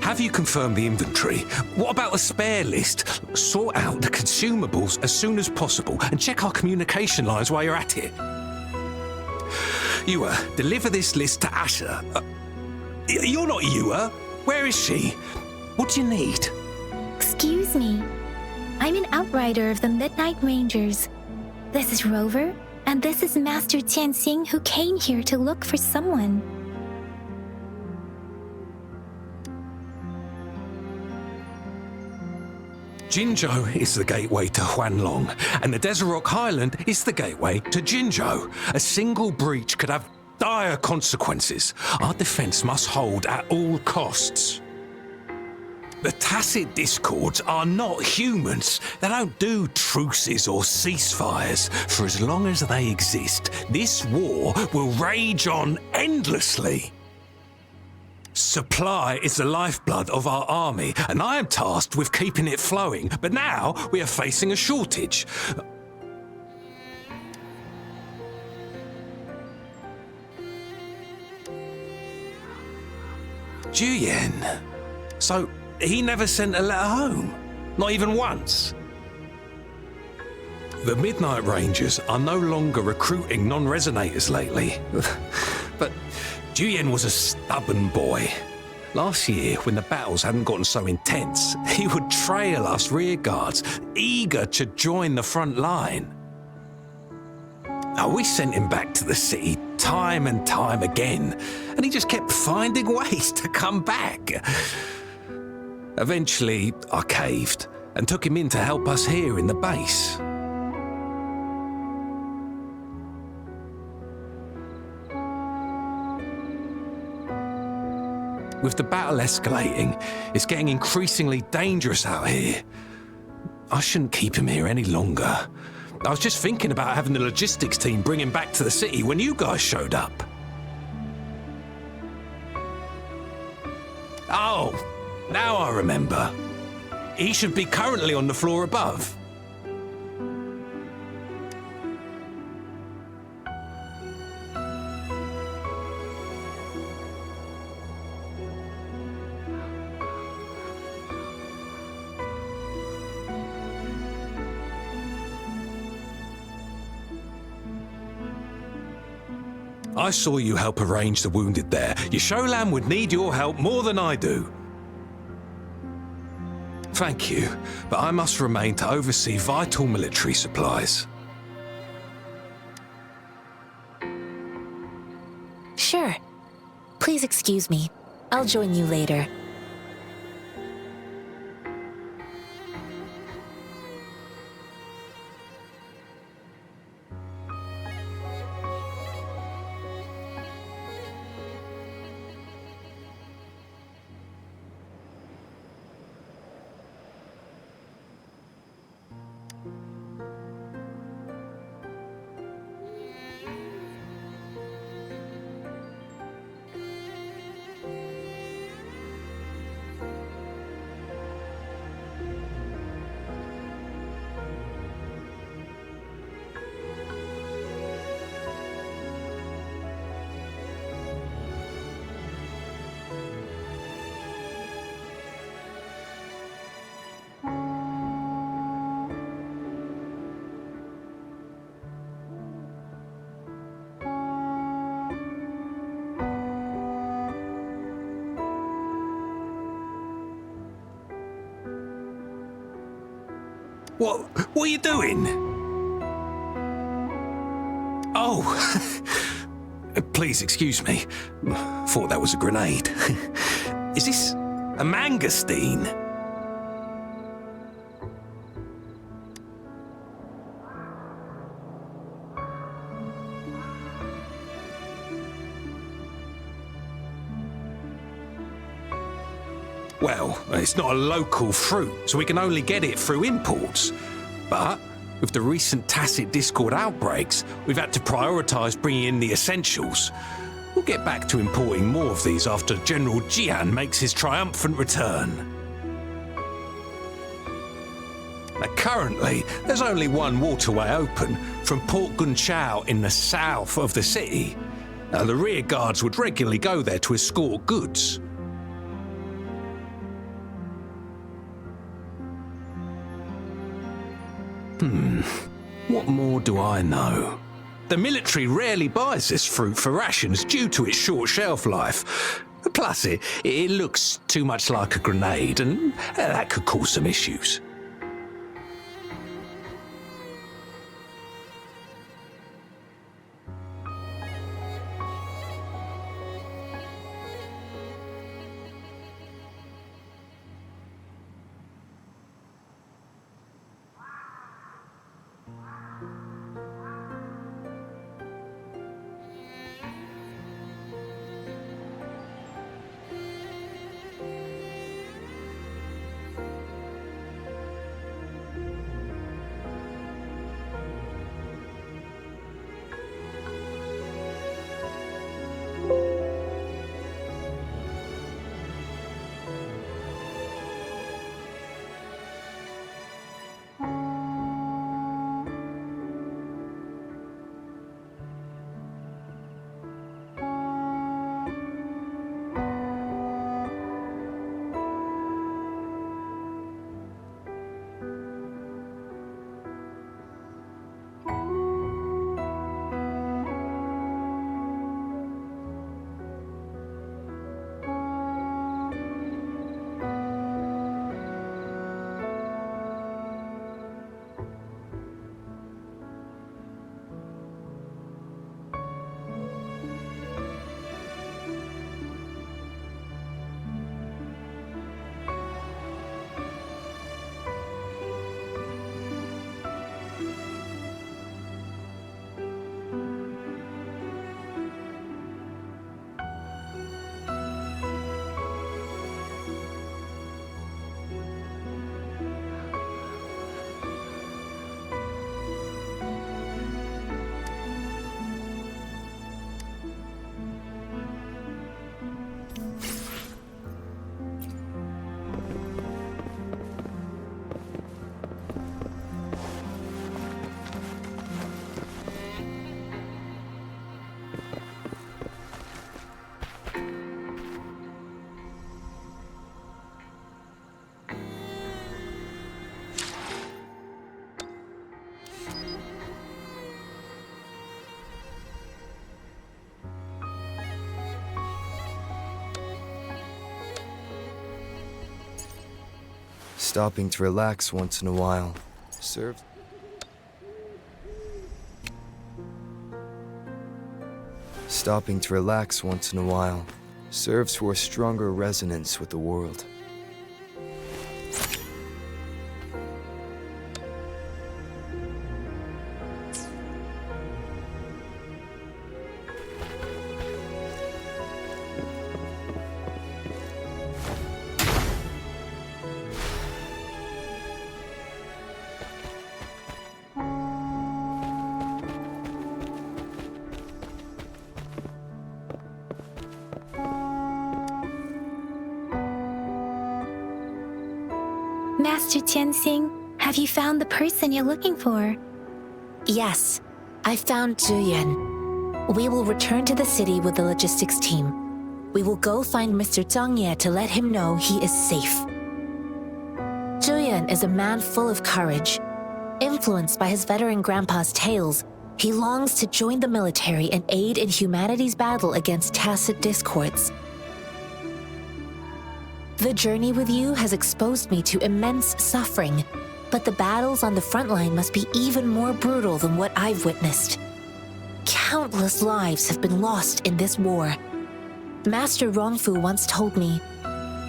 Speaker 8: have you confirmed the inventory? What about the spare list? Sort out the consumables as soon as possible and check our communication lines while you're at it. Ewa, deliver this list to Asher. You're not Ewa. Where is she? What do you need?
Speaker 2: Excuse me. I'm an outrider of the Midnight Rangers. This is Rover, and this is Master Tianxing, who came here to look for someone.
Speaker 8: Jinzhou is the gateway to Huanglong, and the Desert Rock Highland is the gateway to Jinzhou. A single breach could have dire consequences. Our defense must hold at all costs. The tacit discords are not humans. They don't do truces or ceasefires. For as long as they exist, this war will rage on endlessly. Supply is the lifeblood of our army, and I am tasked with keeping it flowing. But now we are facing a shortage. Juyen. So he never sent a letter home? Not even once? The Midnight Rangers are no longer recruiting non-resonators lately. But Juyen was a stubborn boy. Last year, when the battles hadn't gotten so intense, he would trail us rearguards, eager to join the front line. We sent him back to the city time and time again, and he just kept finding ways to come back. Eventually, I caved and took him in to help us here in the base. With the battle escalating, it's getting increasingly dangerous out here. I shouldn't keep him here any longer. I was just thinking about having the logistics team bring him back to the city when you guys showed up. Oh, now I remember. He should be currently on the floor above. I saw you help arrange the wounded there. Yasholan would need your help more than I do. Thank you, but I must remain to oversee vital military supplies.
Speaker 5: Sure. Please excuse me. I'll join you later.
Speaker 8: What are you doing? Oh, please excuse me. Thought that was a grenade. Is this a mangosteen? Well, it's not a local fruit, so we can only get it through imports. But with the recent tacit discord outbreaks, we've had to prioritise bringing in the essentials. We'll get back to importing more of these after General Jian makes his triumphant return. Now, currently, there's only one waterway open from Port Gunchao in the south of the city. Now, the rear guards would regularly go there to escort goods. What more do I know? The military rarely buys this fruit for rations due to its short shelf life. Plus, it looks too much like a grenade, and that could cause some issues.
Speaker 3: Stopping to relax once in a while serves. Stopping to relax once in a while serves for a stronger resonance with the world.
Speaker 2: Master Tianxing, have you found the person you're looking for?
Speaker 5: Yes, I found Zhuyan. We will return to the city with the logistics team. We will go find Mr. Zhang Ye to let him know he is safe. Zhuyan is a man full of courage. Influenced by his veteran grandpa's tales, he longs to join the military and aid in humanity's battle against tacit discords. The journey with you has exposed me to immense suffering, but the battles on the front line must be even more brutal than what I've witnessed. Countless lives have been lost in this war. Master Rongfu once told me,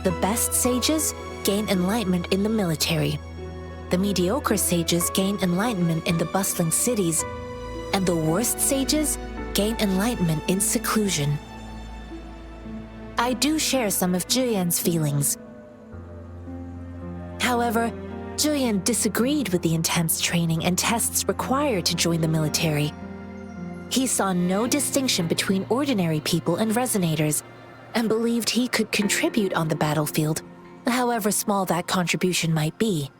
Speaker 5: the best sages gain enlightenment in the military. The mediocre sages gain enlightenment in the bustling cities, and the worst sages gain enlightenment in seclusion. I do share some of Zhuyan's feelings. However, Zhuyan disagreed with the intense training and tests required to join the military. He saw no distinction between ordinary people and resonators, and believed he could contribute on the battlefield, however small that contribution might be.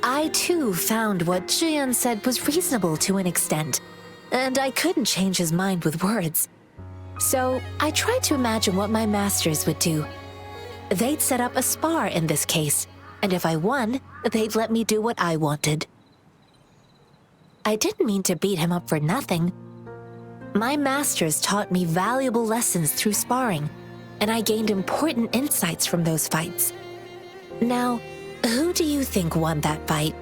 Speaker 5: I too found what Zhuyan said was reasonable to an extent, and I couldn't change his mind with words. So I tried to imagine what my masters would do. They'd set up a spar in this case, And if I won, they'd let me do what I wanted. I didn't mean to beat him up for nothing. My masters taught me valuable lessons through sparring, and I gained important insights from those fights. Now, who do you think won that fight?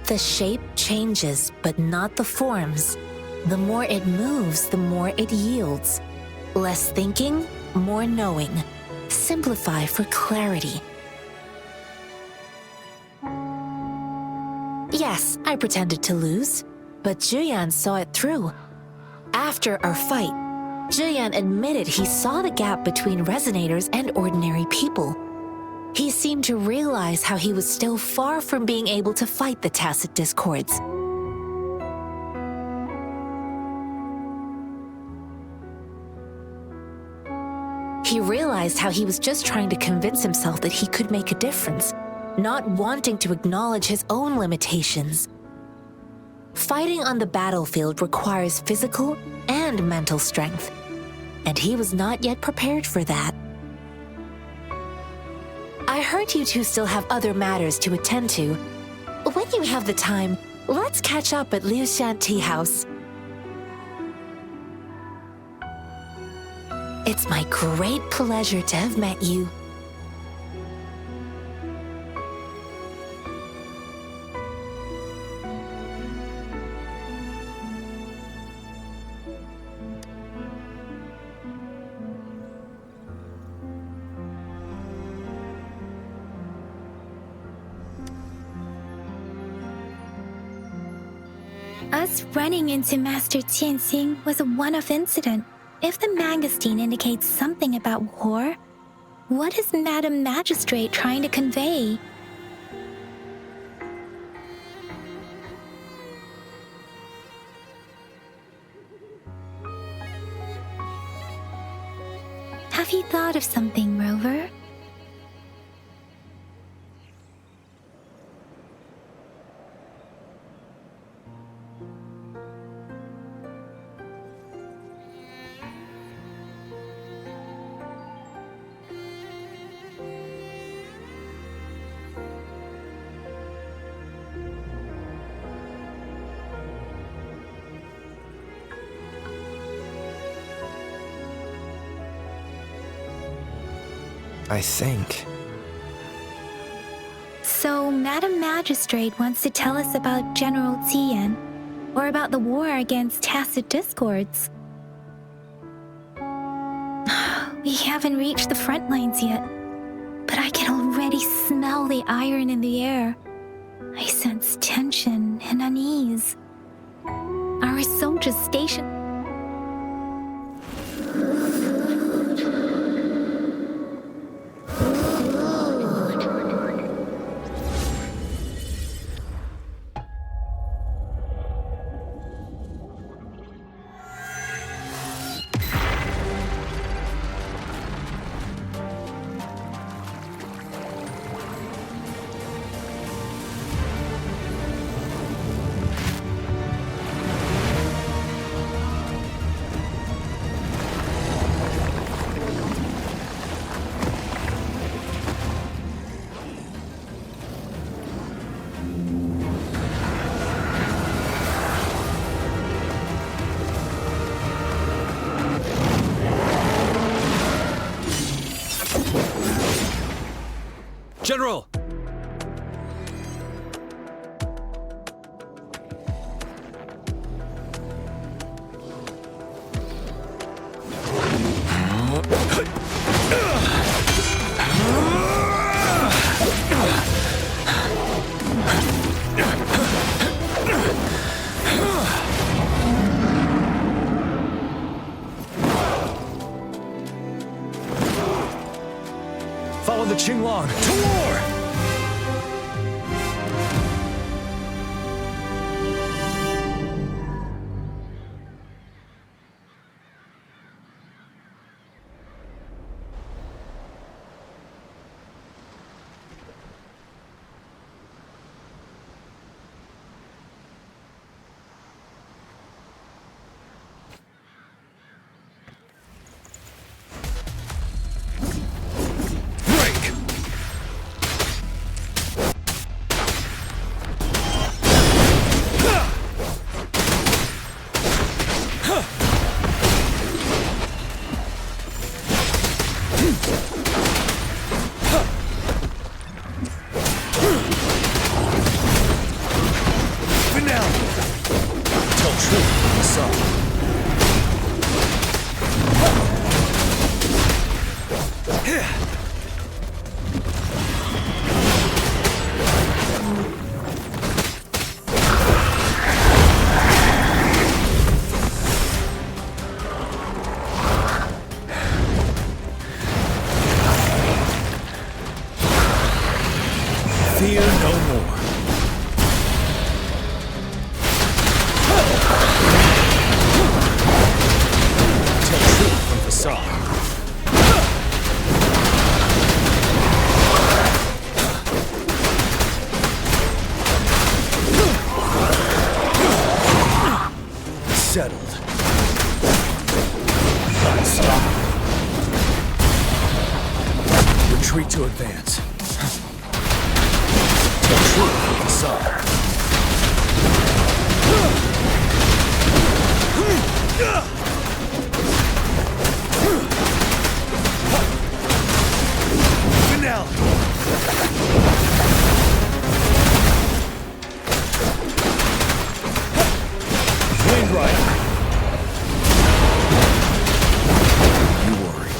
Speaker 5: The shape changes, but not the forms. The more it moves, the more it yields. Less thinking, more knowing. Simplify for clarity. Yes, I pretended to lose, but Juyan saw it through. After our fight, Juyan admitted he saw the gap between resonators and ordinary people. He seemed to realize how he was still far from being able to fight the tacit discords. He realized how he was just trying to convince himself that he could make a difference, not wanting to acknowledge his own limitations. Fighting on the battlefield requires physical and mental strength, and he was not yet prepared for that. I heard you two still have other matters to attend to. When you have the time, let's catch up at Liu Shan Tea House. It's my great pleasure to have met you.
Speaker 2: Us running into Master Tianxing was a one-off incident. If the Mangosteen indicates something about war, what is Madam Magistrate trying to convey? Have you thought of something, Rover?
Speaker 3: I think.
Speaker 2: So, Madam Magistrate wants to tell us about General Tian, or about the war against tacit discords. We haven't reached the front lines yet, but I can already smell the iron in the air. I sense tension and unease. Our soldiers stationed.
Speaker 4: General! Follow the Qinglong to war!
Speaker 9: Fear no more. Tell truth from facade. Settled. Unstoppable. Retreat to advance. Tell truth from facade. Finale. Wind Rider. You worry.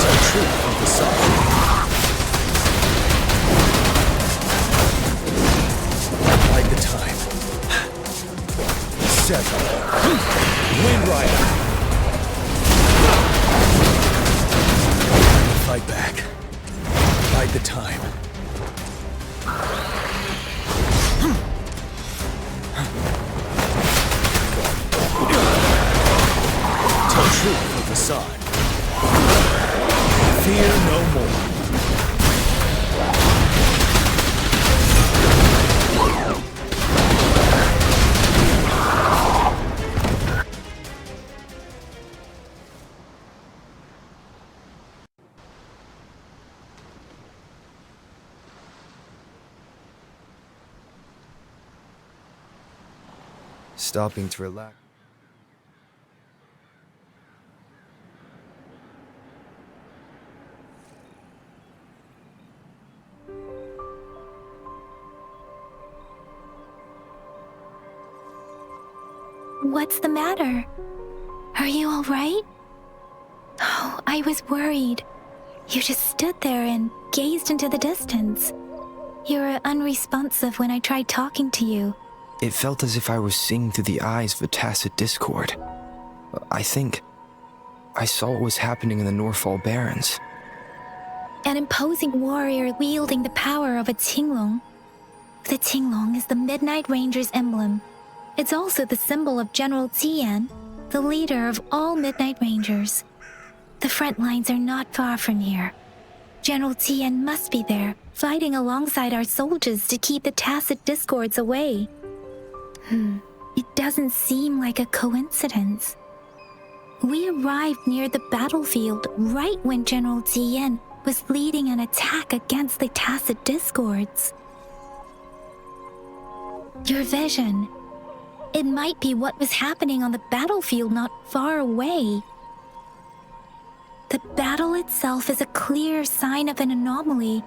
Speaker 9: Tell truth from facade. Bide the time. Settle. Wind Rider. Fight back. Bide the time. Tell truth from facade. Fear no more.
Speaker 3: Stopping to relax.
Speaker 2: What's the matter? Are you all right? Oh, I was worried. You just stood there and gazed into the distance. You were unresponsive when I tried talking to you.
Speaker 7: It felt as if I was seeing through the eyes of a tacit discord. I think I saw what was happening in the Norfall Barrens.
Speaker 2: An imposing warrior wielding the power of a Huanglong. The Huanglong is the Midnight Ranger's emblem. It's also the symbol of General Tian, the leader of all Midnight Rangers. The front lines are not far from here. General Tian must be there, fighting alongside our soldiers to keep the tacit discords away. It doesn't seem like a coincidence. We arrived near the battlefield right when General Tian was leading an attack against the tacit discords. Your vision. It might be what was happening on the battlefield not far away. The battle itself is a clear sign of an anomaly.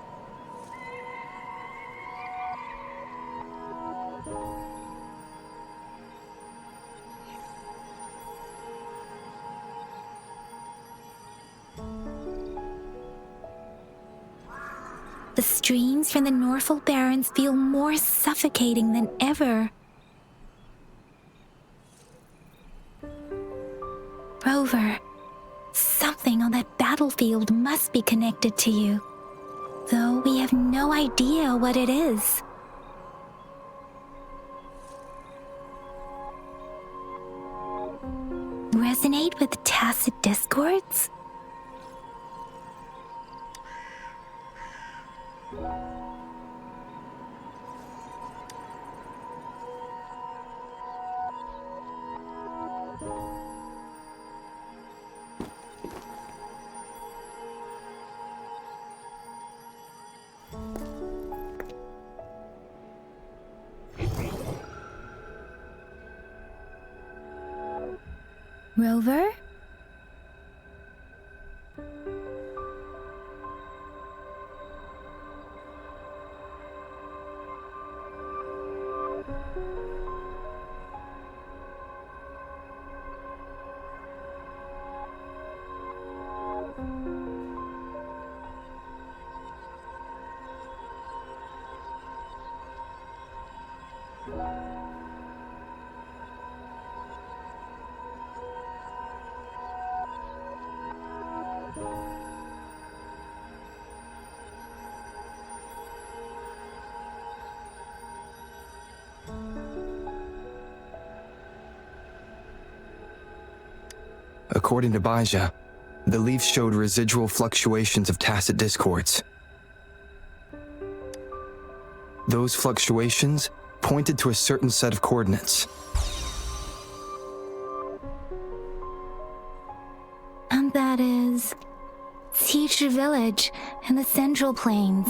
Speaker 2: The streams from the Norfall Barrens feel more suffocating than ever. Rover, something on that battlefield must be connected to you, though we have no idea what it is. Resonate with tacit discords? Rover?
Speaker 3: according to Baija, the leaf showed residual fluctuations of tacit discords. Those fluctuations pointed to a certain set of coordinates.
Speaker 2: And that is Teacher Village in the Central Plains.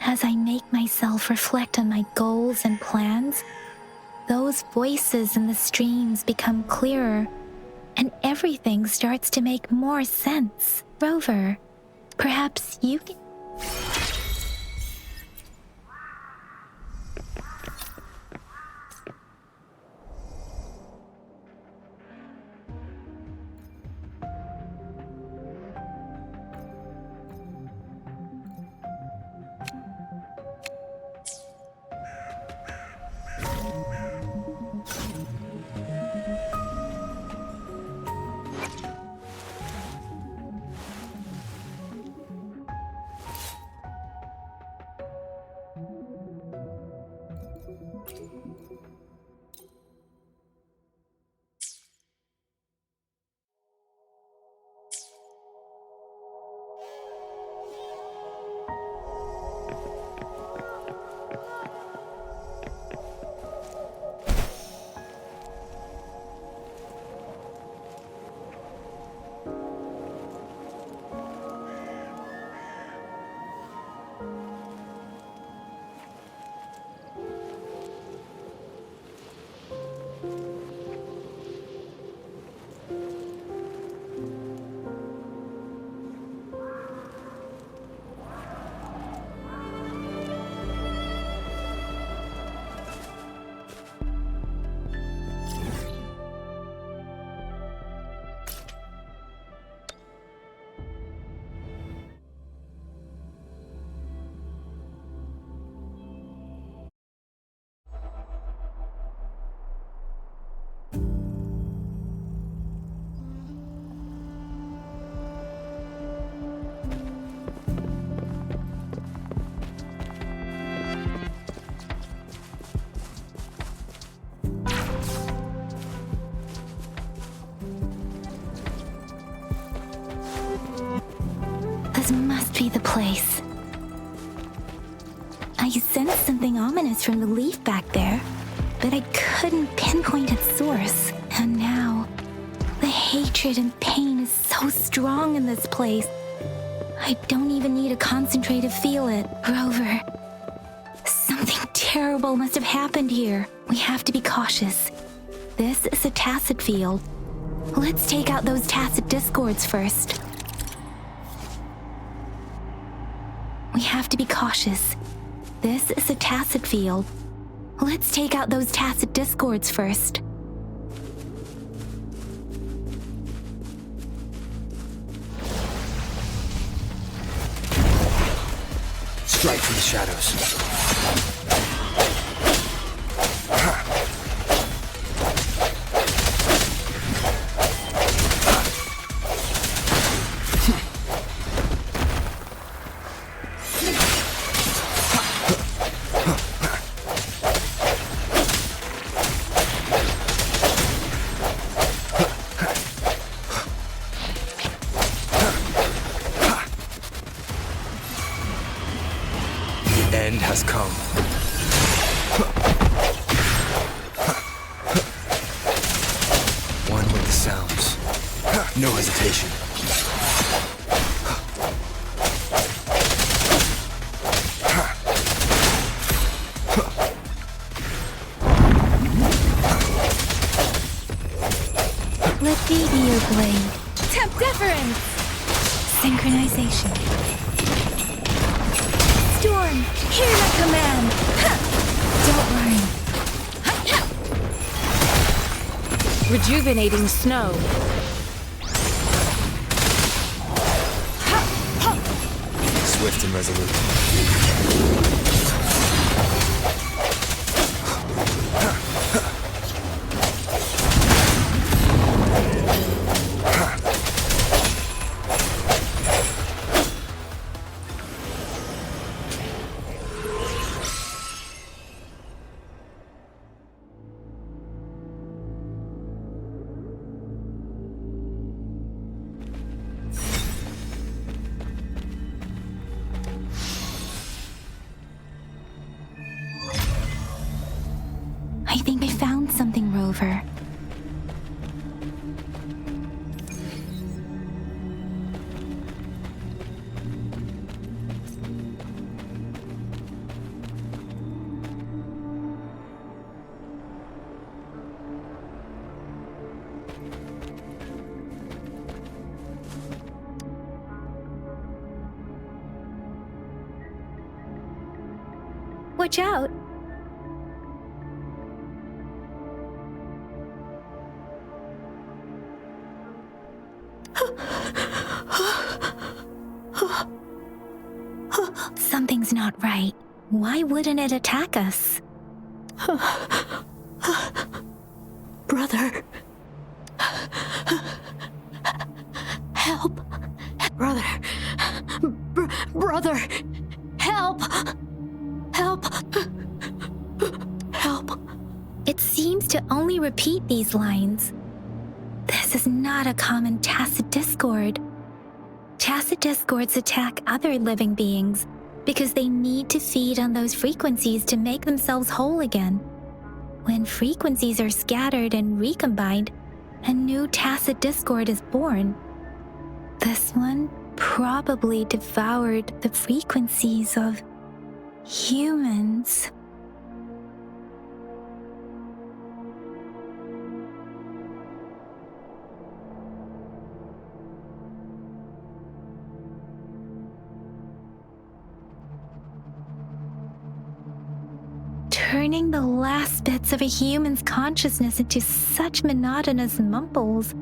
Speaker 2: As I make myself reflect on my goals and plans, those voices in the streams become clearer, and everything starts to make more sense. Rover, perhaps you can... This must be the place. I sensed something ominous from the leaf back there, but I couldn't pinpoint its source. And now, the hatred and pain is so strong in this place. I don't even need to concentrate to feel it. Rover, something terrible must have happened here. We have to be cautious. This is a tacit field. Let's take out those tacit discords first. We have to be cautious. This is a tacit field. Let's take out those tacit discords first.
Speaker 3: Strike from the shadows. End has come. One with the sounds. No hesitation.
Speaker 2: Let me be your blade. Temp deference! Synchronization. Storm, hear that command! Don't worry.
Speaker 5: Rejuvenating snow.
Speaker 3: Swift and resolute.
Speaker 2: think I found something, Rover. Watch out! Something's not right. Why wouldn't it attack us?
Speaker 1: Brother. Help. Brother. Brother. Help. Help. Help.
Speaker 2: It seems to only repeat these lines. This is not a common tacit discord. Tacit discords attack other living beings because they need to feed on those frequencies to make themselves whole again. When frequencies are scattered and recombined, a new tacit discord is born. This one probably devoured the frequencies of humans. Turning the last bits of a human's consciousness into such monotonous mumbles.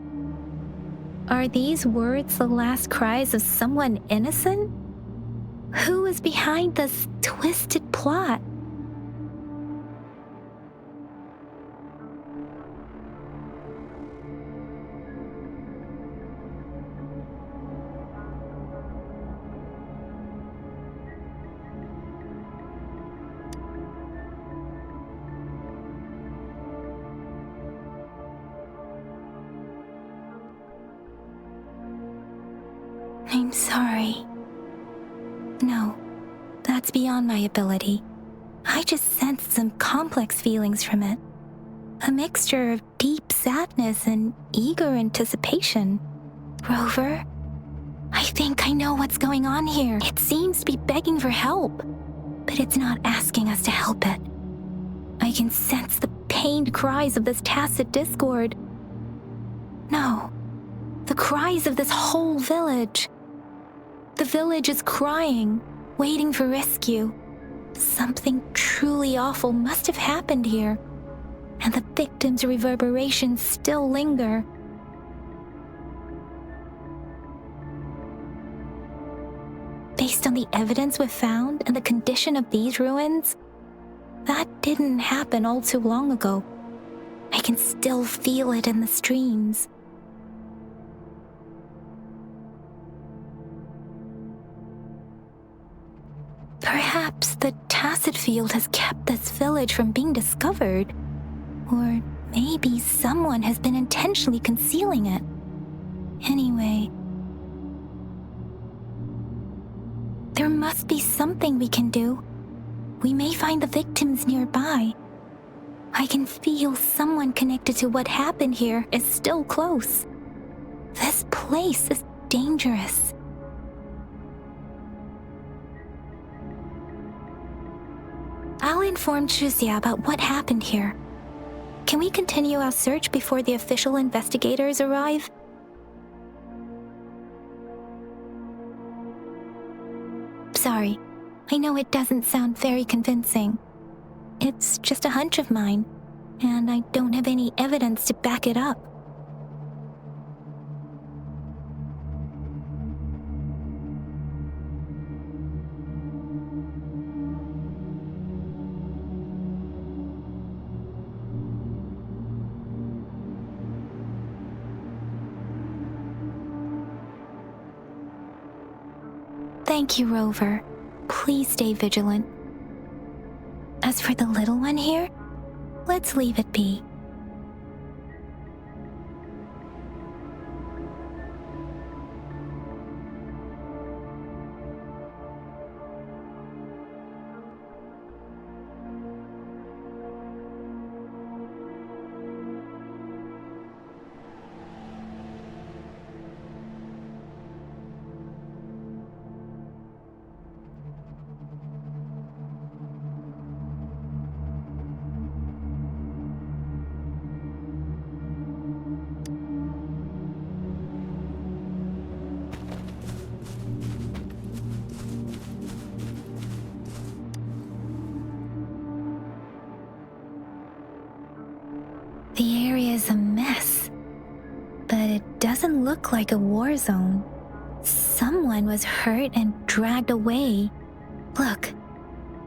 Speaker 2: Are these words the last cries of someone innocent? Who is behind this twisted plot? I'm sorry. No, that's beyond my ability. I just sensed some complex feelings from it. A mixture of deep sadness and eager anticipation. Rover, I think I know what's going on here. It seems to be begging for help, but it's not asking us to help it. I can sense the pained cries of this tacit discord. No, the cries of this whole village. The village is crying, waiting for rescue. Something truly awful must have happened here, and the victims' reverberations still linger. Based on the evidence we've found and the condition of these ruins, that didn't happen all too long ago. I can still feel it in the streams. Perhaps the tacit field has kept this village from being discovered. Or maybe someone has been intentionally concealing it. Anyway, there must be something we can do. We may find the victims nearby. I can feel someone connected to what happened here is still close. This place is dangerous. I'll inform Chuzia about what happened here. Can we continue our search before the official investigators arrive? Sorry, I know it doesn't sound very convincing. It's just a hunch of mine, and I don't have any evidence to back it up. Thank you, Rover. Please stay vigilant. As for the little one here, let's leave it be. The area is a mess, but it doesn't look like a war zone. Someone was hurt and dragged away. Look,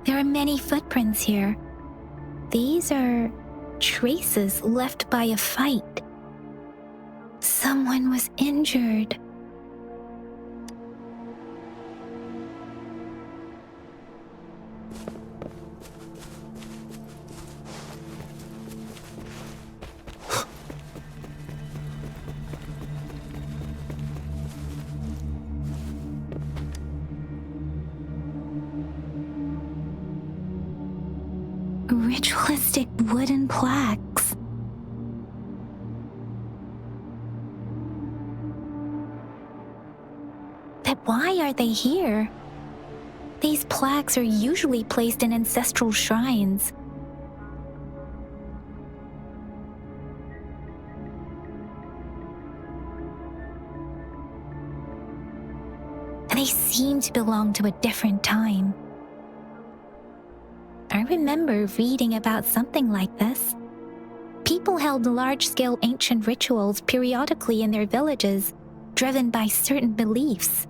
Speaker 2: there are many footprints here. These are traces left by a fight. Someone was injured. Ritualistic wooden plaques. But why are they here? These plaques are usually placed in ancestral shrines. They seem to belong to a different time. I remember reading about something like this. People held large-scale ancient rituals periodically in their villages, driven by certain beliefs.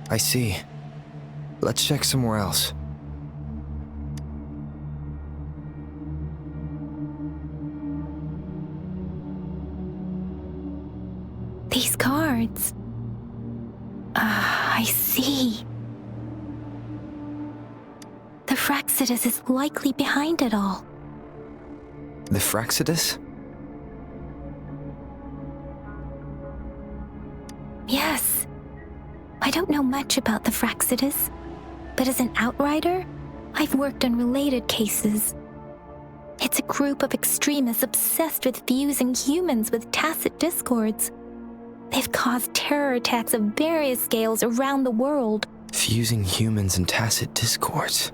Speaker 3: I see. Let's check somewhere else.
Speaker 2: These cards. I see. The Fraxidus is likely behind it all.
Speaker 3: The Fraxidus?
Speaker 2: Yes. I don't know much about the Fraxidus, but as an outrider, I've worked on related cases. It's a group of extremists obsessed with fusing humans with tacit discords. They've caused terror attacks of various scales around the world.
Speaker 3: Fusing humans and tacit discords.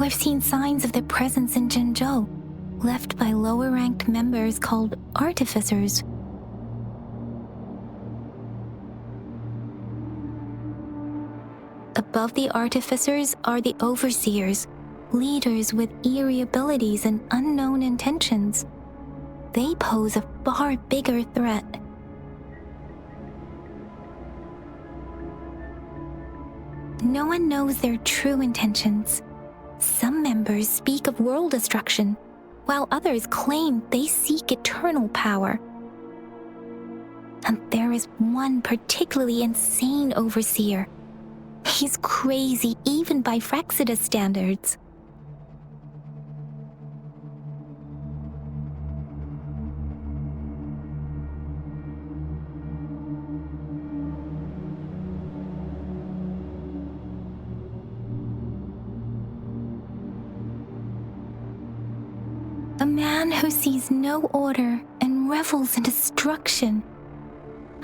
Speaker 2: We've seen signs of their presence in Jinzhou, left by lower-ranked members called artificers. Above the artificers are the overseers, leaders with eerie abilities and unknown intentions. They pose a far bigger threat. No one knows their true intentions. Some members speak of world destruction, while others claim they seek eternal power. And there is one particularly insane overseer. He's crazy even by Fraxidus standards. A man who sees no order and revels in destruction.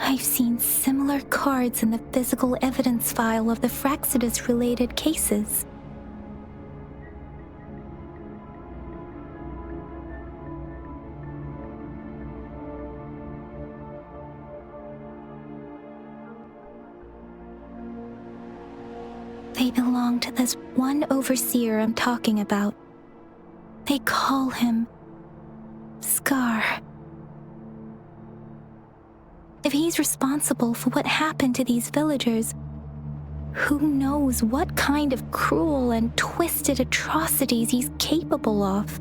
Speaker 2: I've seen similar cards in the physical evidence file of the Fraxidus-related cases. They belong to this one overseer I'm talking about. They call him Scar. If he's responsible for what happened to these villagers, who knows what kind of cruel and twisted atrocities he's capable of?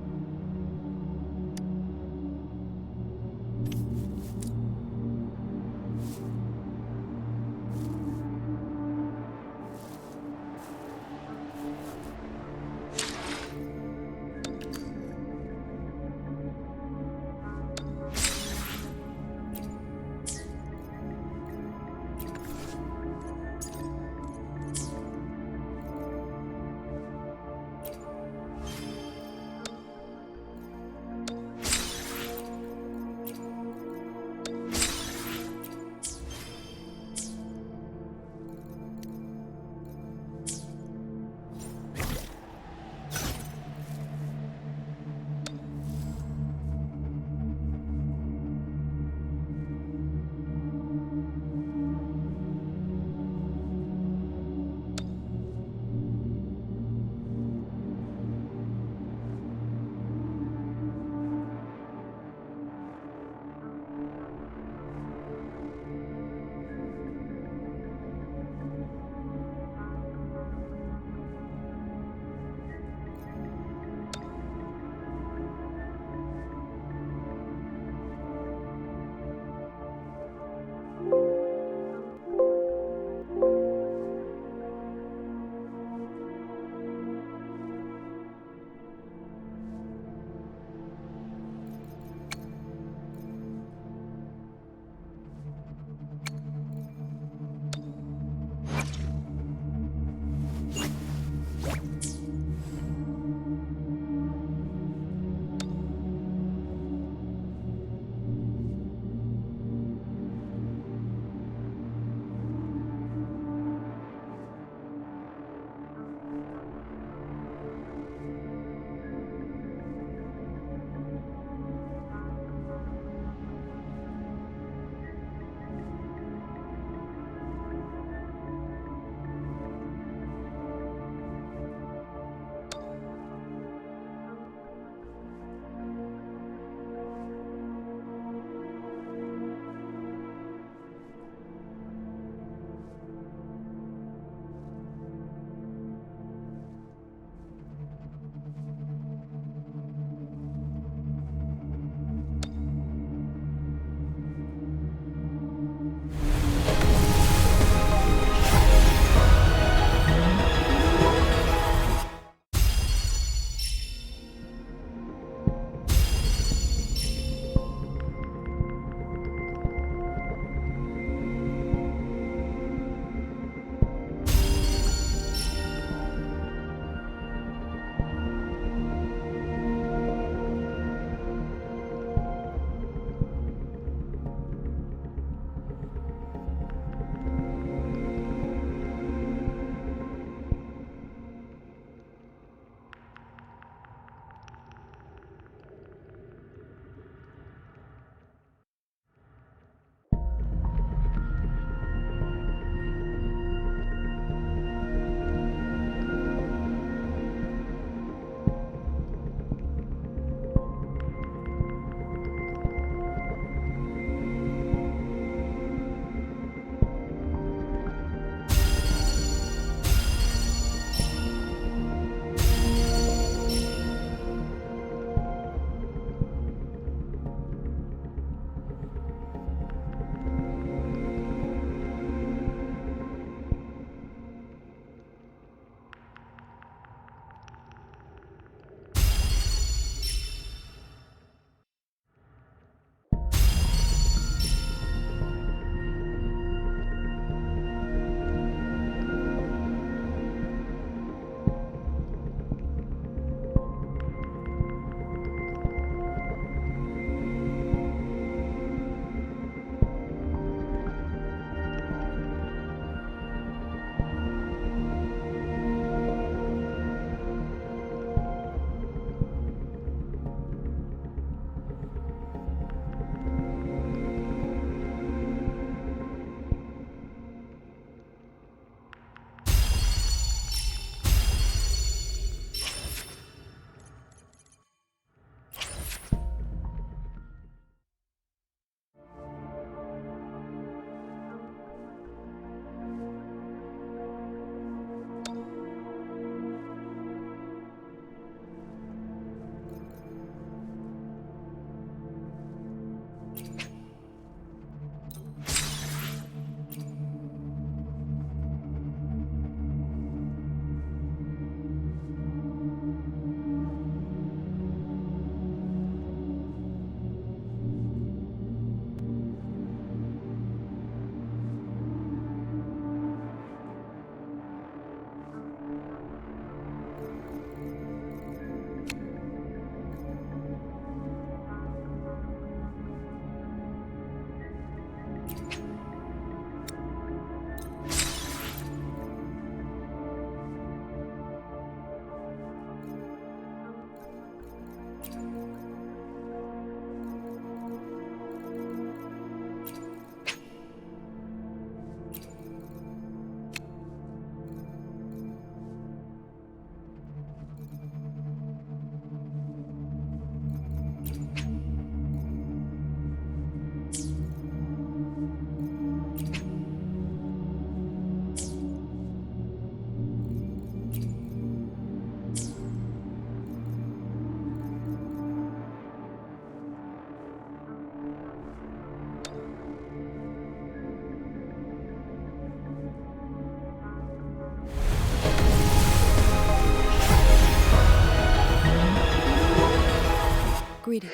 Speaker 10: Greeting.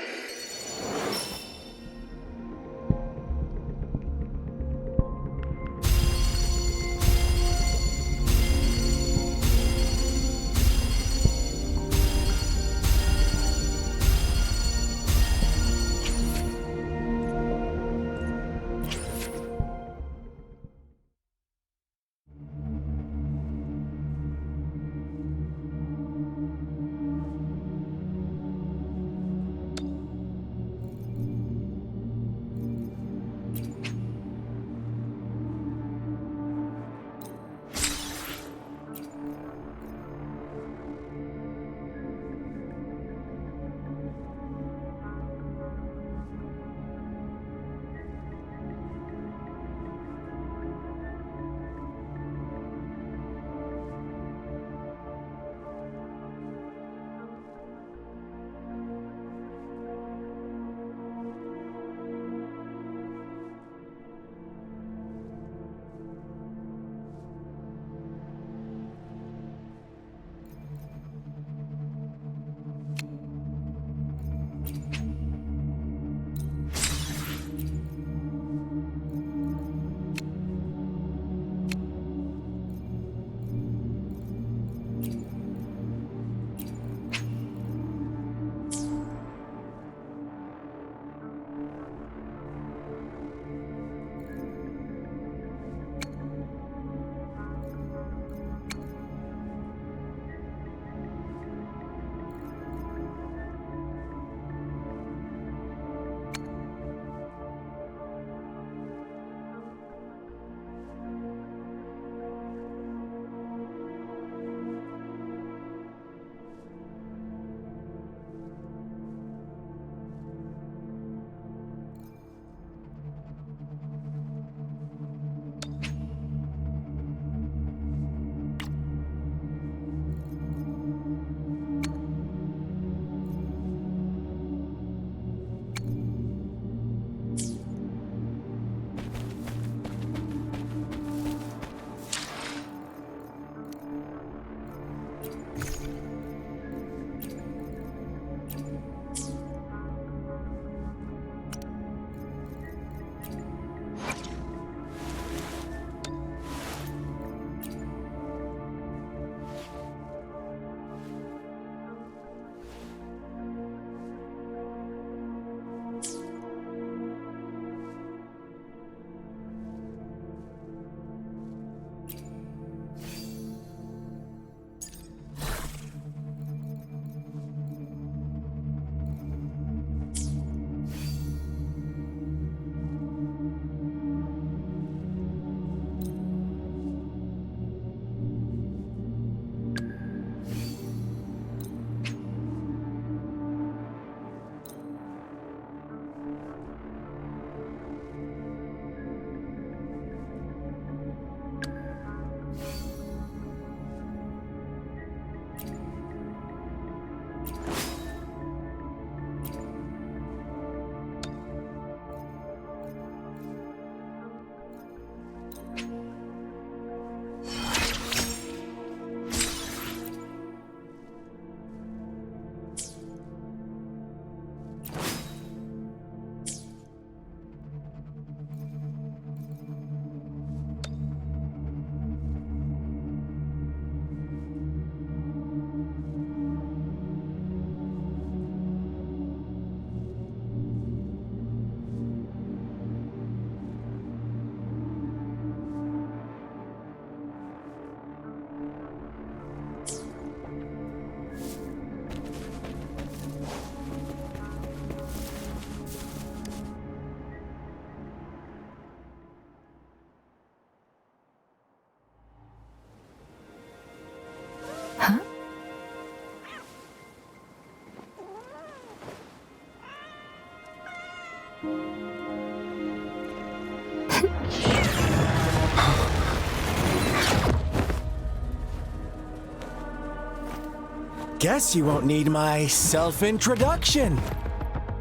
Speaker 9: Guess you won't need my self-introduction.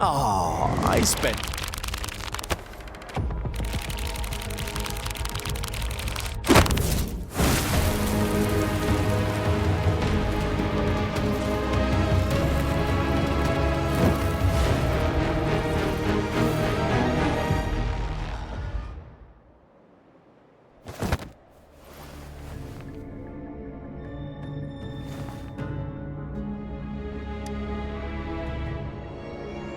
Speaker 9: Oh, I spent...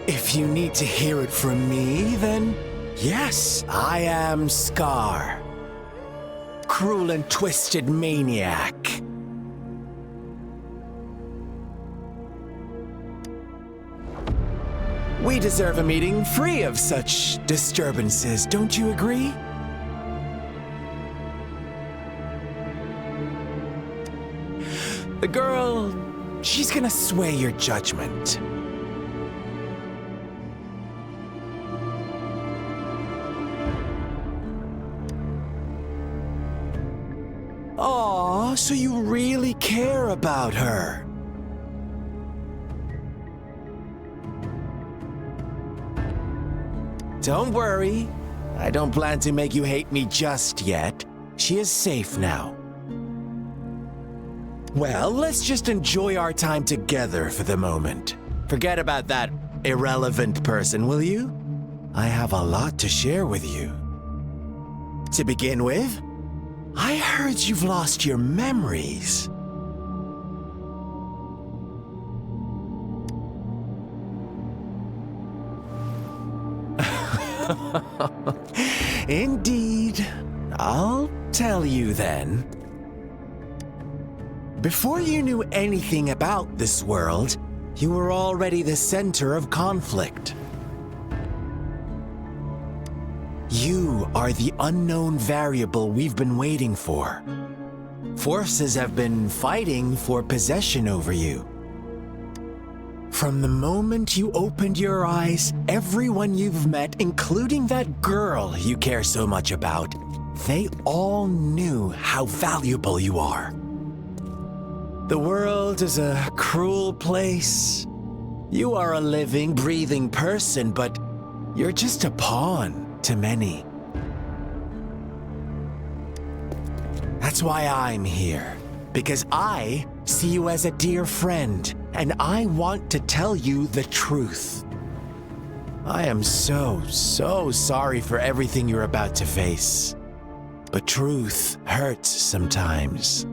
Speaker 9: If you need to hear it from me, then yes, I am Scar. Cruel and twisted maniac. We deserve a meeting free of such disturbances, don't you agree? The girl, she's gonna sway your judgment. Aw, so you really care about her. Don't worry, I don't plan to make you hate me just yet. She is safe now. Well, let's just enjoy our time together for the moment. Forget about that irrelevant person, will you? I have a lot to share with you. To begin with, I heard you've lost your memories. Indeed. I'll tell you then. Before you knew anything about this world, you were already the center of conflict. You are the unknown variable we've been waiting for. Forces have been fighting for possession over you. From the moment you opened your eyes, everyone you've met, including that girl you care so much about, they all knew how valuable you are. The world is a cruel place. You are a living, breathing person, but you're just a pawn to many. That's why I'm here, because I see you as a dear friend, and I want to tell you the truth. I am so sorry for everything you're about to face, but truth hurts sometimes.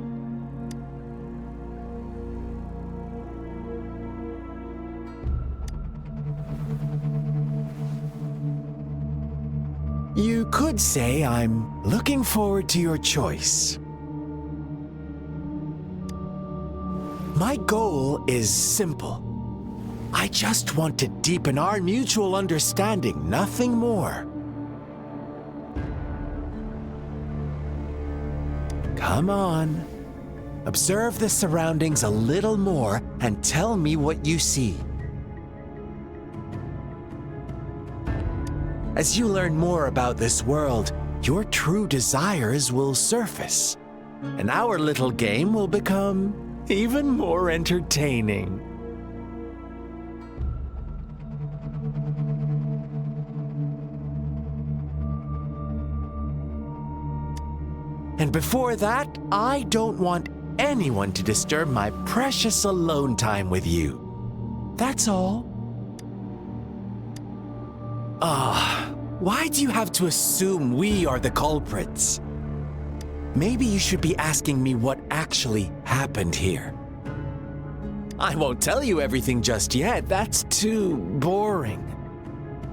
Speaker 9: You could say I'm looking forward to your choice. My goal is simple. I just want to deepen our mutual understanding, nothing more. Come on. Observe the surroundings a little more and tell me what you see. As you learn more about this world, your true desires will surface, and our little game will become even more entertaining. And before that, I don't want anyone to disturb my precious alone time with you. That's all. Why do you have to assume we are the culprits? Maybe you should be asking me what actually happened here. I won't tell you everything just yet, that's too boring.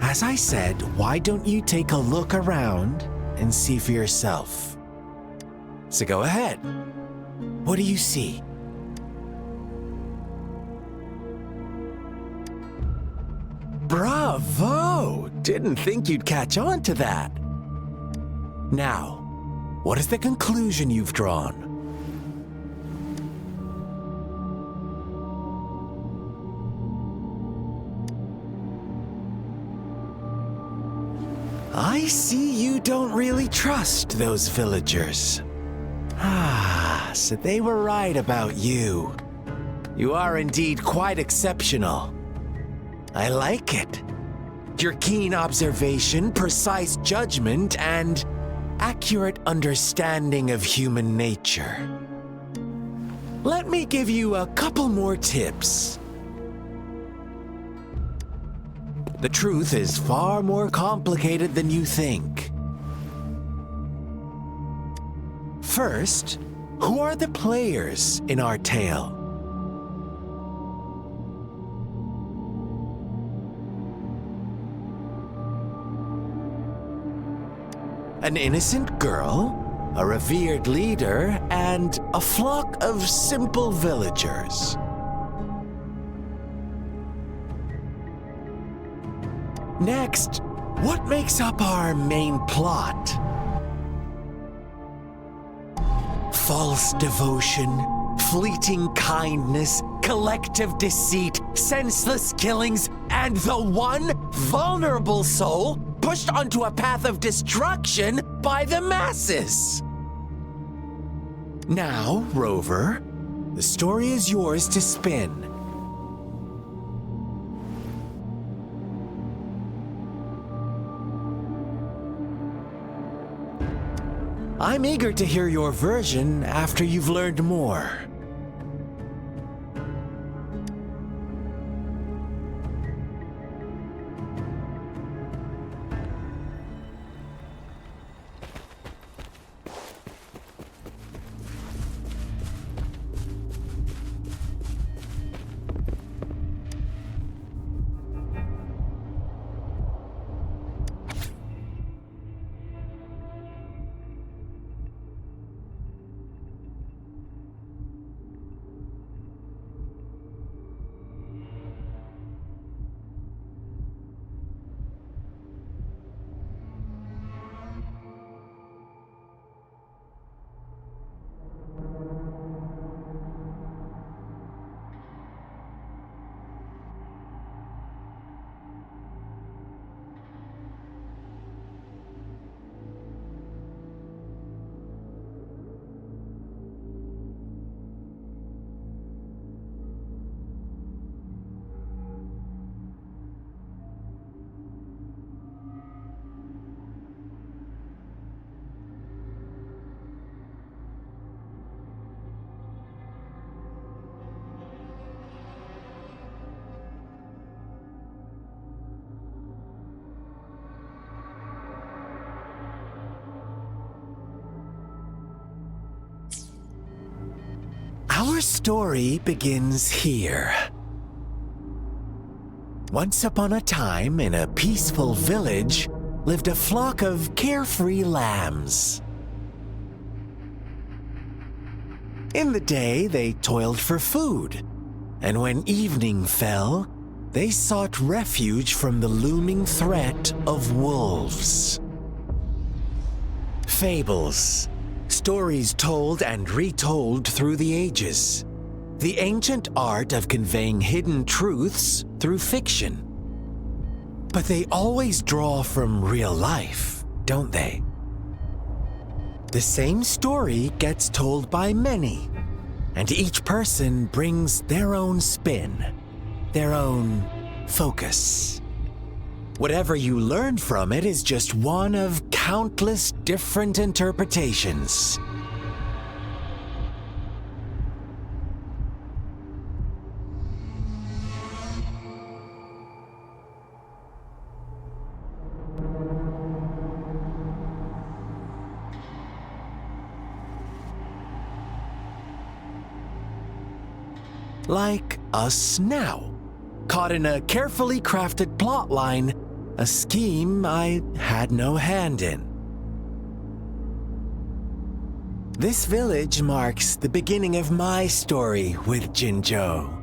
Speaker 9: As I said, why don't you take a look around and see for yourself? So go ahead. What do you see? Bravo! Didn't think you'd catch on to that. Now, what is the conclusion you've drawn? I see you don't really trust those villagers. So they were right about you. You are indeed quite exceptional. I like it. Your keen observation, precise judgment, and accurate understanding of human nature. Let me give you a couple more tips. The truth is far more complicated than you think. First, who are the players in our tale? An innocent girl, a revered leader, and a flock of simple villagers. Next, what makes up our main plot? False devotion, fleeting kindness, collective deceit, senseless killings, and the one vulnerable soul pushed onto a path of destruction by the masses. Now, Rover, the story is yours to spin. I'm eager to hear your version after you've learned more. Our story begins here. Once upon a time, in a peaceful village, lived a flock of carefree lambs. In the day, they toiled for food, and when evening fell, they sought refuge from the looming threat of wolves. Fables. Stories told and retold through the ages. The ancient art of conveying hidden truths through fiction. But they always draw from real life, don't they? The same story gets told by many, and each person brings their own spin, their own focus. Whatever you learn from it is just one of countless different interpretations. Like us now, caught in a carefully crafted plotline, a scheme I had no hand in. This village marks the beginning of my story with Jinzhou.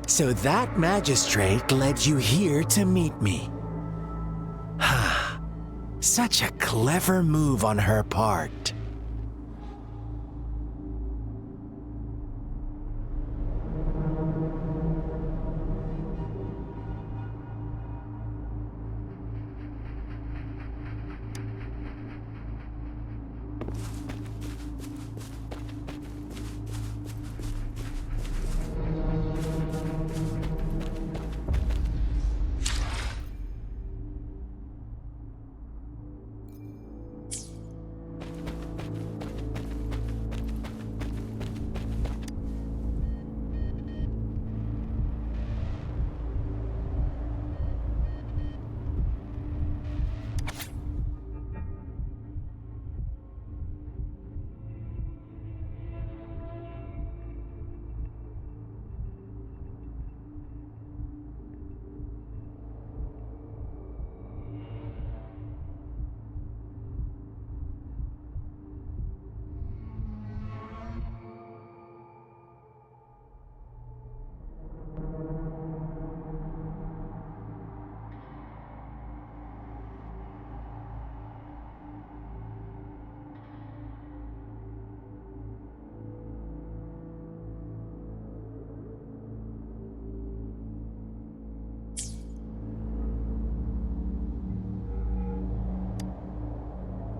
Speaker 9: So that magistrate led you here to meet me. Ha! Such a clever move on her part.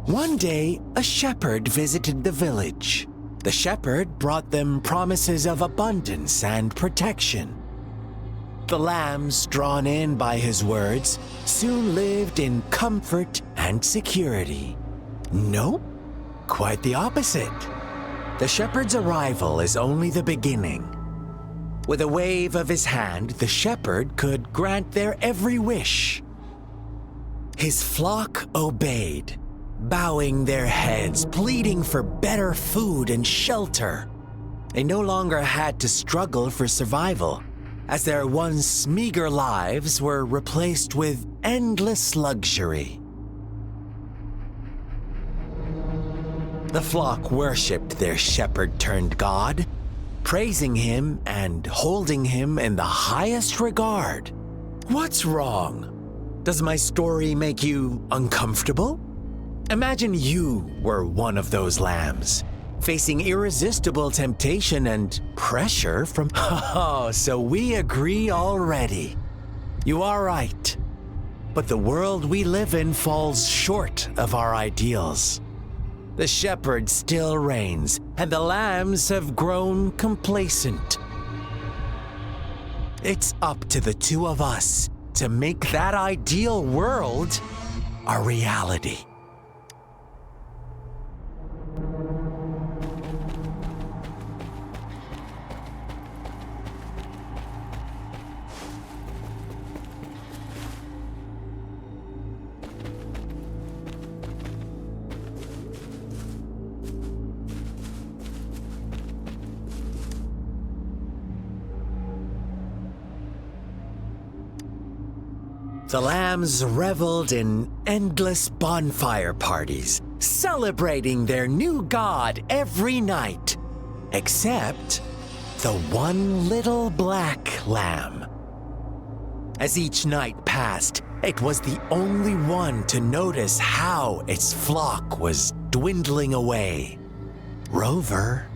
Speaker 9: One day, a shepherd visited the village. The shepherd brought them promises of abundance and protection. The lambs, drawn in by his words, soon lived in comfort and security. Nope, quite the opposite. The shepherd's arrival is only the beginning. With a wave of his hand, the shepherd could grant their every wish. His flock obeyed, bowing their heads, pleading for better food and shelter. They no longer had to struggle for survival, as their once meager lives were replaced with endless luxury. The flock worshipped their shepherd-turned-god, praising him and holding him in the highest regard. What's wrong? Does my story make you uncomfortable? Imagine you were one of those lambs, facing irresistible temptation and pressure from... Oh, so we agree already. You are right. But the world we live in falls short of our ideals. The shepherd still reigns, and the lambs have grown complacent. It's up to the two of us to make that ideal world a reality. The lambs reveled in endless bonfire parties, celebrating their new god every night, except the one little black lamb. As each night passed, it was the only one to notice how its flock was dwindling away. Rover,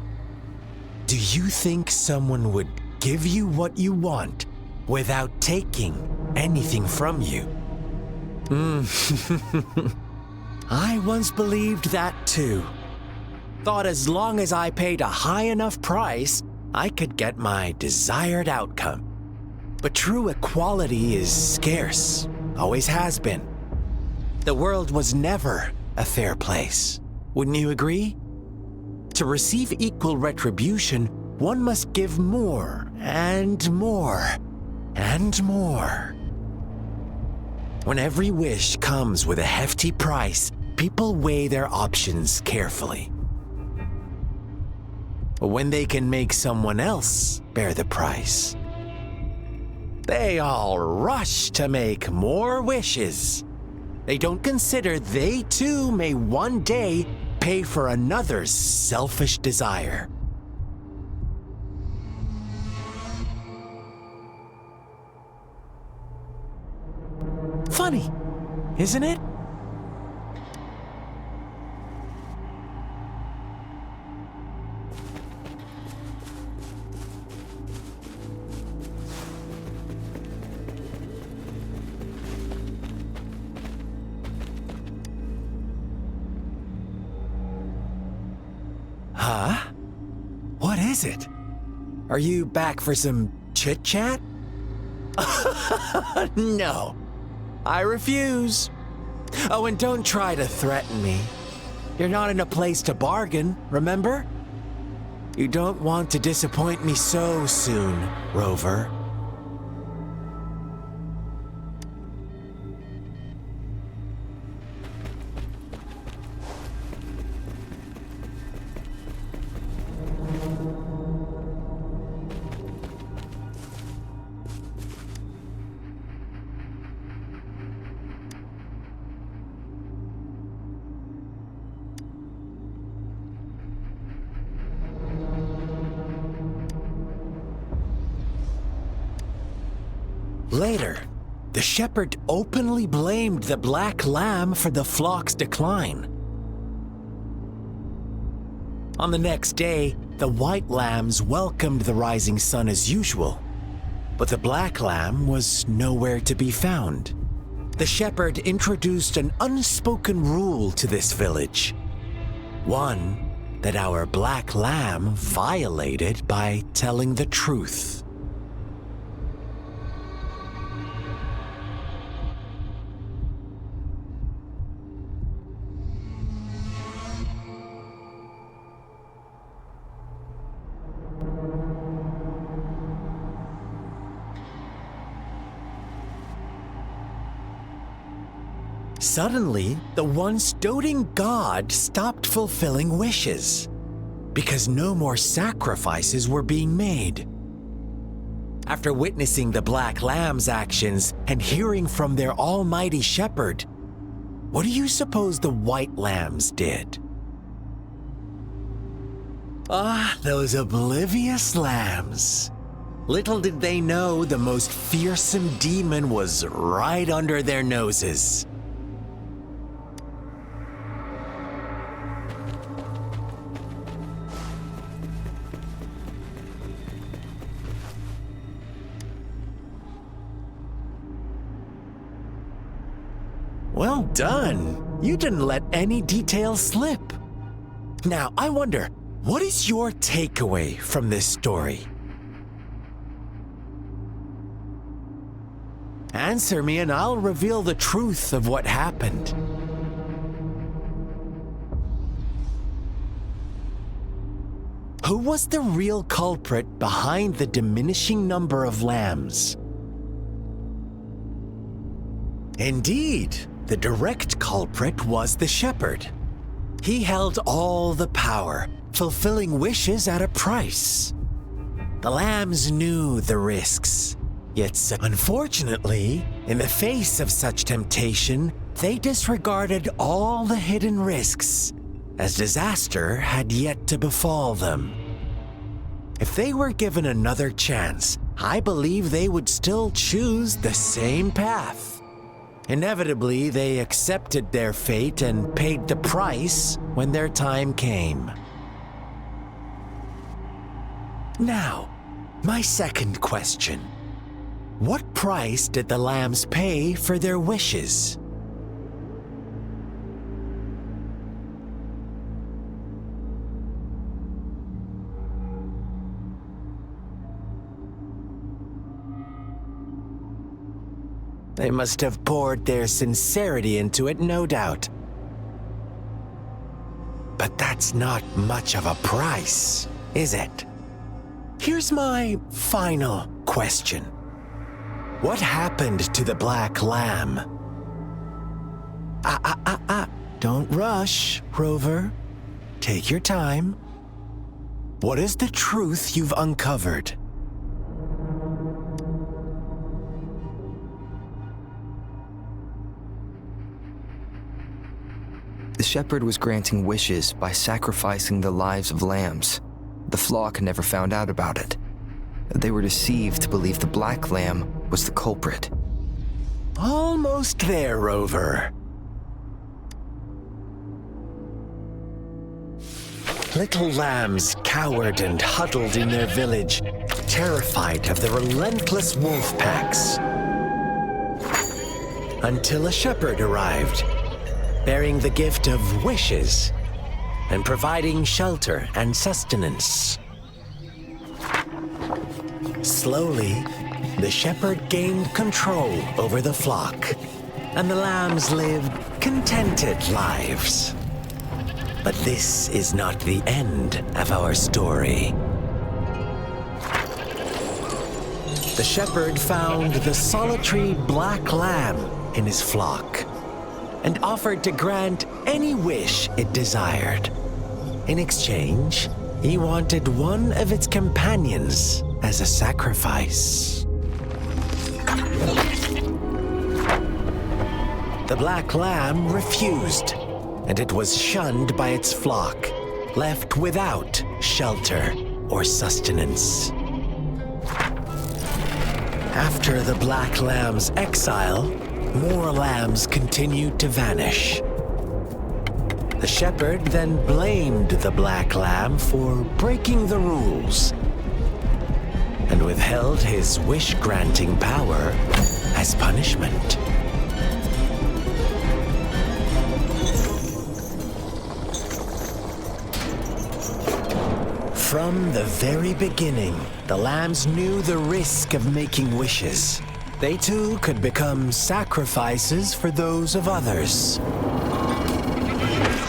Speaker 9: do you think someone would give you what you want without taking anything from you? I once believed that too. Thought as long as I paid a high enough price, I could get my desired outcome. But true equality is scarce, always has been. The world was never a fair place. Wouldn't you agree? To receive equal retribution, one must give more and more and more. When every wish comes with a hefty price, people weigh their options carefully. But when they can make someone else bear the price, they all rush to make more wishes. They don't consider they too may one day pay for another's selfish desire. Funny, isn't it? Huh? What is it? Are you back for some chit-chat? No. I refuse. Oh, and don't try to threaten me. You're not in a place to bargain, remember? You don't want to disappoint me so soon, Rover. Later, the shepherd openly blamed the black lamb for the flock's decline. On the next day, the white lambs welcomed the rising sun as usual, but the black lamb was nowhere to be found. the shepherd introduced an unspoken rule to this village. One that our black lamb violated by telling the truth. Suddenly, the once doting god stopped fulfilling wishes because no more sacrifices were being made. After witnessing the Black Lamb's actions and hearing from their almighty shepherd, what do you suppose the White Lambs did? Ah, those oblivious lambs. Little did they know the most fearsome demon was right under their noses. Well done. You didn't let any details slip. Now, I wonder, what is your takeaway from this story? Answer me and I'll reveal the truth of what happened. Who was the real culprit behind the diminishing number of lambs? Indeed, the direct culprit was the shepherd. He held all the power, fulfilling wishes at a price. The lambs knew the risks, yet unfortunately, in the face of such temptation, they disregarded all the hidden risks, as disaster had yet to befall them. If they were given another chance, I believe they would still choose the same path. Inevitably, they accepted their fate and paid the price when their time came. Now, my second question. What price did the lambs pay for their wishes? They must have poured their sincerity into it, no doubt. But that's not much of a price, is it? Here's my final question. What happened to the Black Lamb? Don't rush, Rover. Take your time. What is the truth you've uncovered?
Speaker 3: The shepherd was granting wishes by sacrificing the lives of lambs. The flock never found out about it. They were deceived to believe the Black Lamb was the culprit.
Speaker 9: Almost there, Rover. Little lambs cowered and huddled in their village, terrified of the relentless wolf packs. Until a shepherd arrived, bearing the gift of wishes and providing shelter and sustenance. Slowly, the shepherd gained control over the flock, and the lambs lived contented lives. But this is not the end of our story. The shepherd found the solitary black lamb in his flock and offered to grant any wish it desired. In exchange, he wanted one of its companions as a sacrifice. The black lamb refused, and it was shunned by its flock, left without shelter or sustenance. After the black lamb's exile, more lambs continued to vanish. The shepherd then blamed the black lamb for breaking the rules and withheld his wish-granting power as punishment. From the very beginning, the lambs knew the risk of making wishes. They too could become sacrifices for those of others.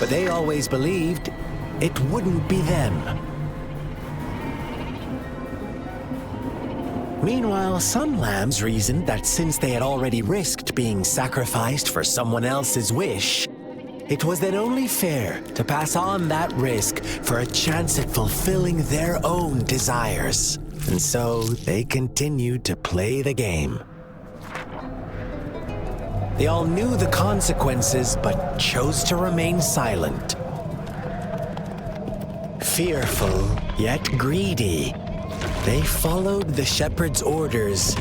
Speaker 9: But they always believed it wouldn't be them. Meanwhile, some lambs reasoned that since they had already risked being sacrificed for someone else's wish, it was then only fair to pass on that risk for a chance at fulfilling their own desires. And so they continued to play the game. They all knew the consequences, but chose to remain silent. Fearful, yet greedy, they followed the shepherd's orders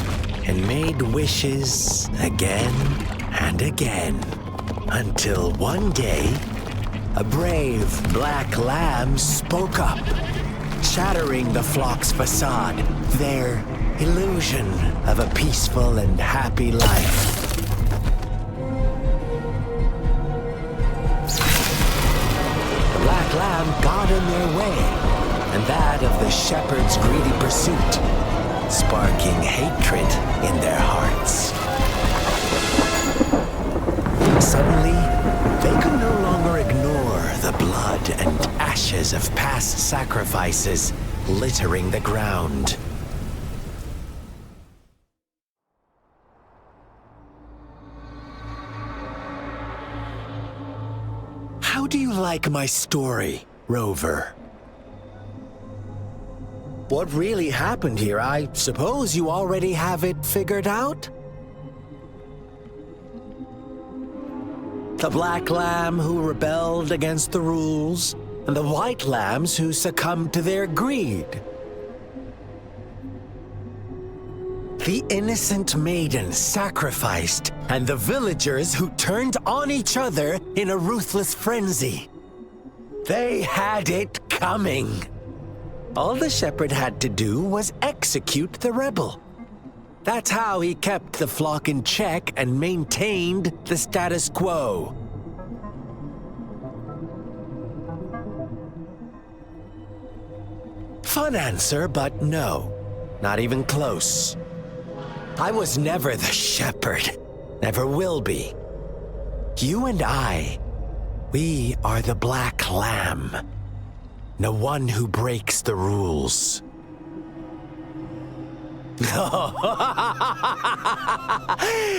Speaker 9: and made wishes again and again. Until one day, a brave black lamb spoke up, shattering the flock's facade, their illusion of a peaceful and happy life. The black lamb got in their way, and that of the shepherd's greedy pursuit, sparking hatred in their hearts. Suddenly, they could no longer ignore the blood and ashes of past sacrifices littering the ground. How do you like my story, Rover? What really happened here? I suppose you already have it figured out? The black lamb who rebelled against the rules, and the white lambs who succumbed to their greed. The innocent maiden sacrificed, and the villagers who turned on each other in a ruthless frenzy. They had it coming. All the shepherd had to do was execute the rebel. That's how he kept the flock in check and maintained the status quo. Fun answer, but no, not even close. I was never the shepherd, never will be. You and I, we are the black lamb, the one who breaks the rules.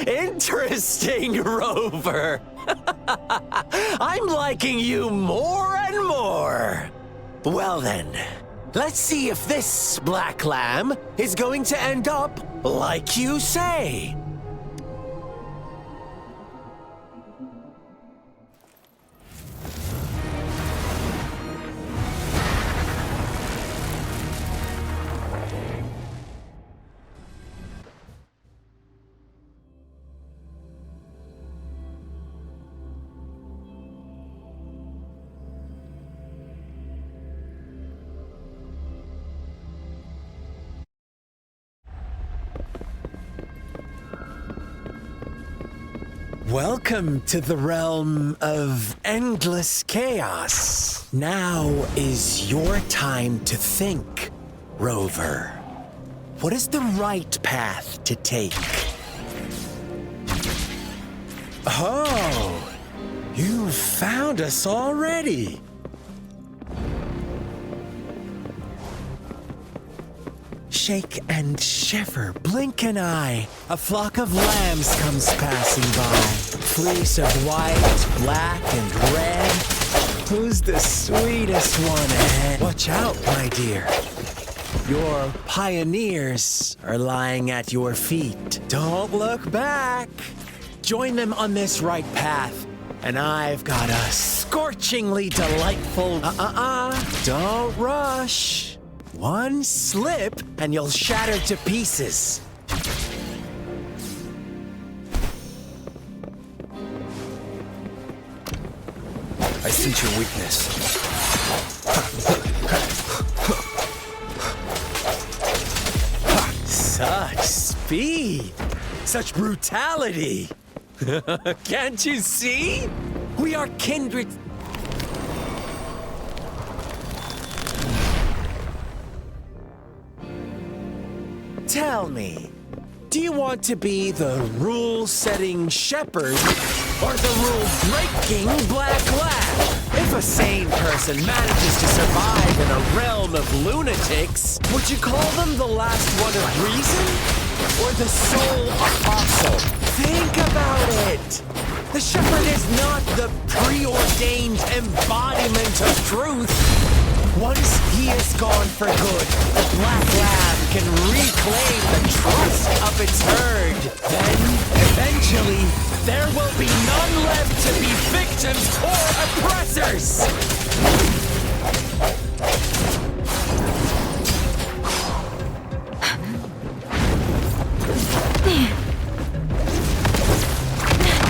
Speaker 9: Interesting, Rover. I'm liking you more and more. Well then, let's see if this black lamb is going to end up like you say. Welcome to the realm of endless chaos. Now is your time to think, Rover. What is the right path to take? Oh, you found us already. Shake and shiver, blink an eye. A flock of lambs comes passing by. Fleece of white, black, and red. Who's the sweetest one ahead? Watch out, my dear. Your pioneers are lying at your feet. Don't look back. Join them on this right path, and I've got a scorchingly delightful... Don't rush. One slip, and you'll shatter to pieces.
Speaker 3: I sense your weakness.
Speaker 9: Such speed! Such brutality! Can't you see? We are kindred... tell me, do you want to be the rule-setting shepherd or the rule-breaking black lab? If a sane person manages to survive in a realm of lunatics, would you call them the last one of reason? Or the sole apostle? Think about it! The shepherd is not the preordained embodiment of truth. Once he is gone for good, the Black Lab can reclaim the trust of its herd. Then, eventually, there will be none left to be victims or oppressors!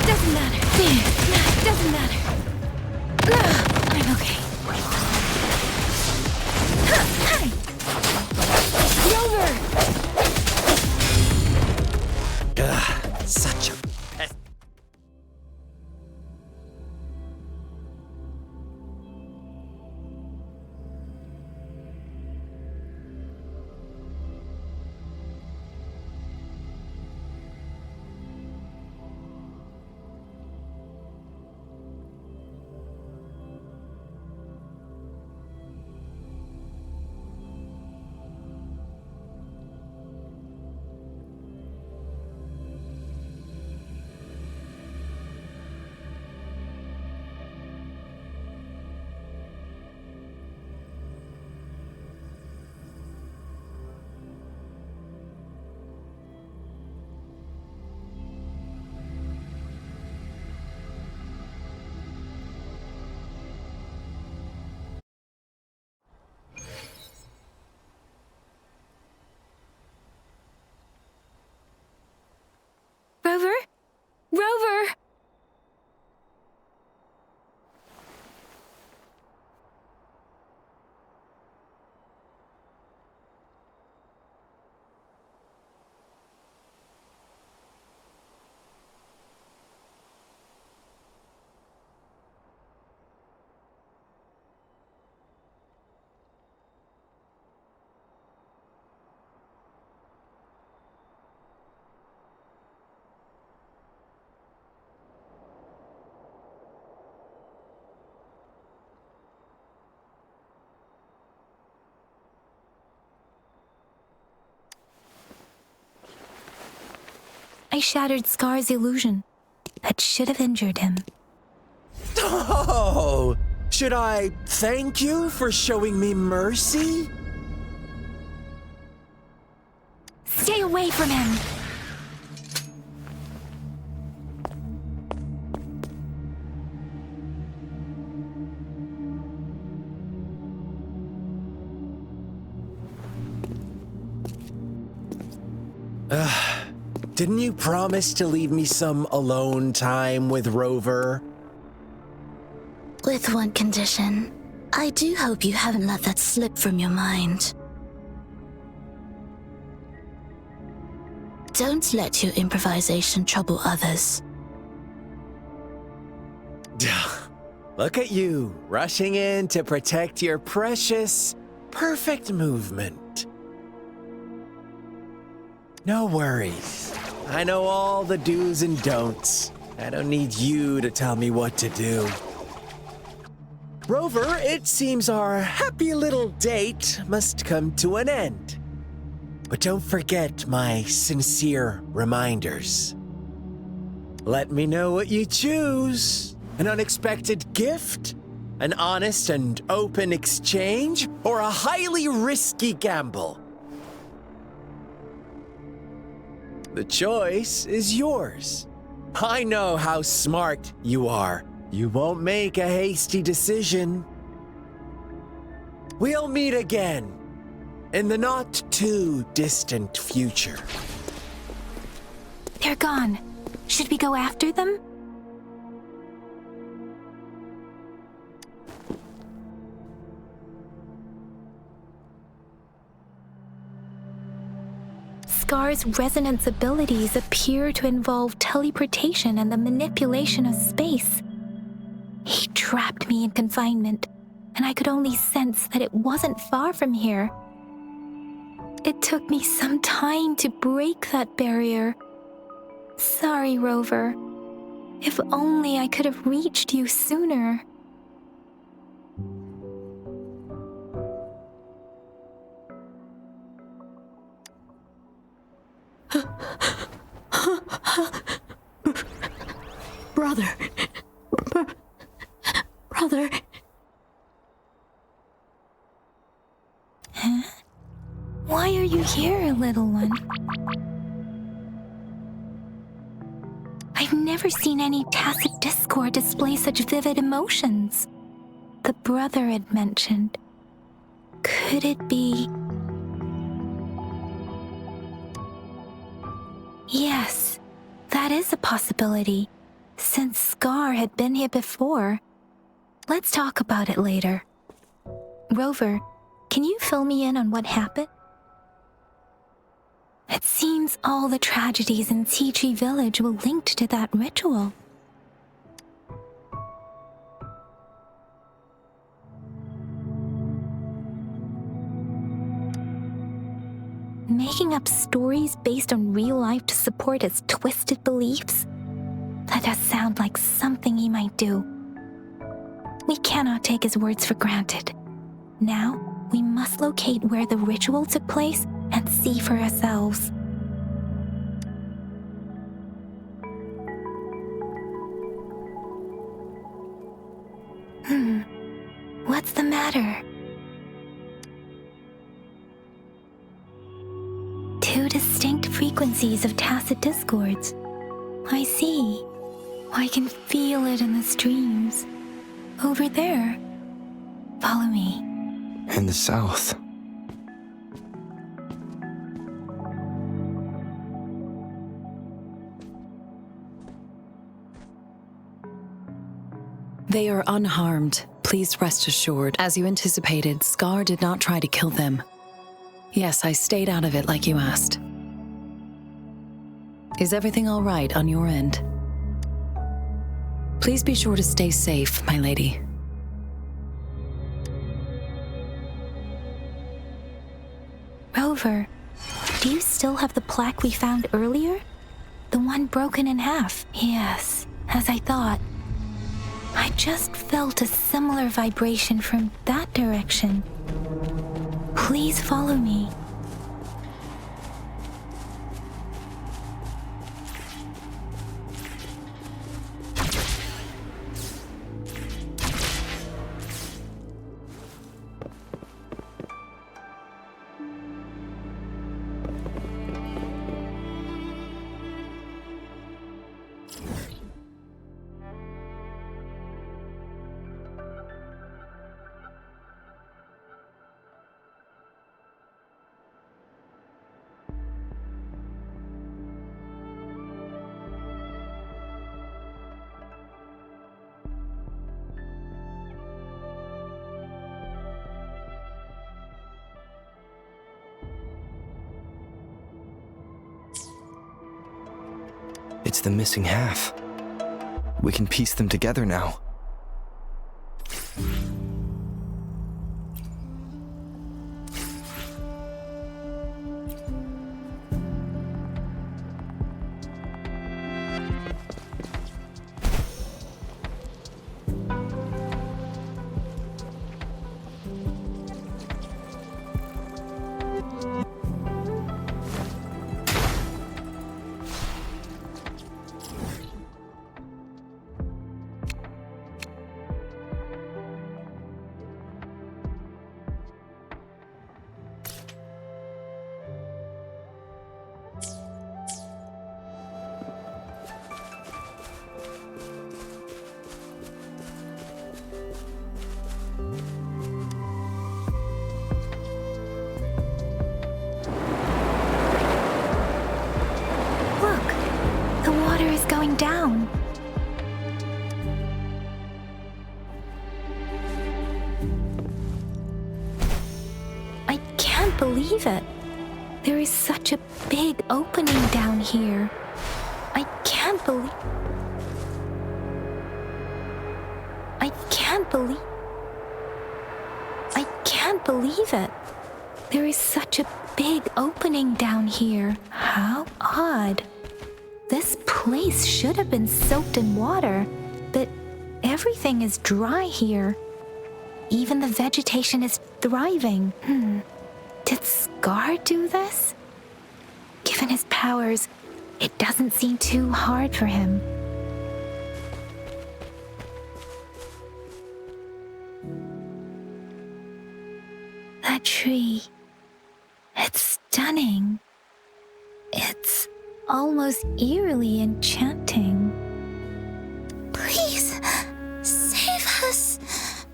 Speaker 2: Doesn't matter. Doesn't matter. I'm okay. Rover!
Speaker 9: Such a pest.
Speaker 2: Rover? Rover! I shattered Scar's illusion. That should have injured him.
Speaker 9: Oh! Should I thank you for showing me mercy?
Speaker 2: Stay away from him!
Speaker 9: Didn't you promise to leave me some alone time with Rover?
Speaker 10: With one condition. I do hope you haven't let that slip from your mind. Don't let your improvisation trouble others.
Speaker 9: Look at you, rushing in to protect your precious, perfect movement. No worries. I know all the do's and don'ts. I don't need you to tell me what to do. Rover, it seems our happy little date must come to an end. But don't forget my sincere reminders. Let me know what you choose. An unexpected gift? An honest and open exchange? Or a highly risky gamble? The choice is yours. I know how smart you are. You won't make a hasty decision. We'll meet again in the not-too-distant future.
Speaker 2: They're gone. Should we go after them? Scar's resonance abilities appear to involve teleportation and the manipulation of space. He trapped me in confinement, and I could only sense that it wasn't far from here. It took me some time to break that barrier. Sorry, Rover. If only I could have reached you sooner.
Speaker 6: Brother. Brother.
Speaker 2: Huh? Why are you here, little one? I've never seen any tacit discord display such vivid emotions. The brother had mentioned. Could it be... Yes, that is a possibility, since Scar had been here before. Let's talk about it later. Rover, can you fill me in on what happened? It seems all the tragedies in Tea Tree Village were linked to that ritual. Making up stories based on real life to support his twisted beliefs? That does sound like something he might do. We cannot take his words for granted. Now, we must locate where the ritual took place and see for ourselves. What's the matter? Two distinct frequencies of tacit discords. I see. I can feel it in the streams. Over there. Follow me.
Speaker 3: In the south.
Speaker 11: They are unharmed. Please rest assured. As you anticipated, Scar did not try to kill them. Yes, I stayed out of it like you asked. Is everything all right on your end? Please be sure to stay safe, my lady.
Speaker 2: Rover, do you still have the plaque we found earlier? The one broken in half? Yes, as I thought. I just felt a similar vibration from that direction. Please follow me.
Speaker 3: It's the missing half. We can piece them together now. Down. I can't believe it. There is such a big opening down here. I can't believe it. There is such a
Speaker 2: big opening down here. How odd. This place should have been soaked in water, but everything is dry here. Even the vegetation is thriving. Did Scar do this? Given his powers, it doesn't seem too hard for him. That tree. It's stunning. It's almost eerily enchanting.
Speaker 10: Please, save us.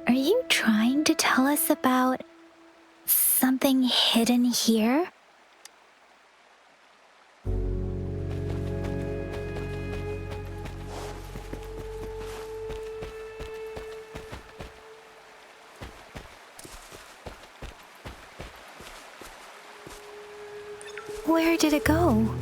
Speaker 2: Are you trying to tell us about something hidden here? Where did it go?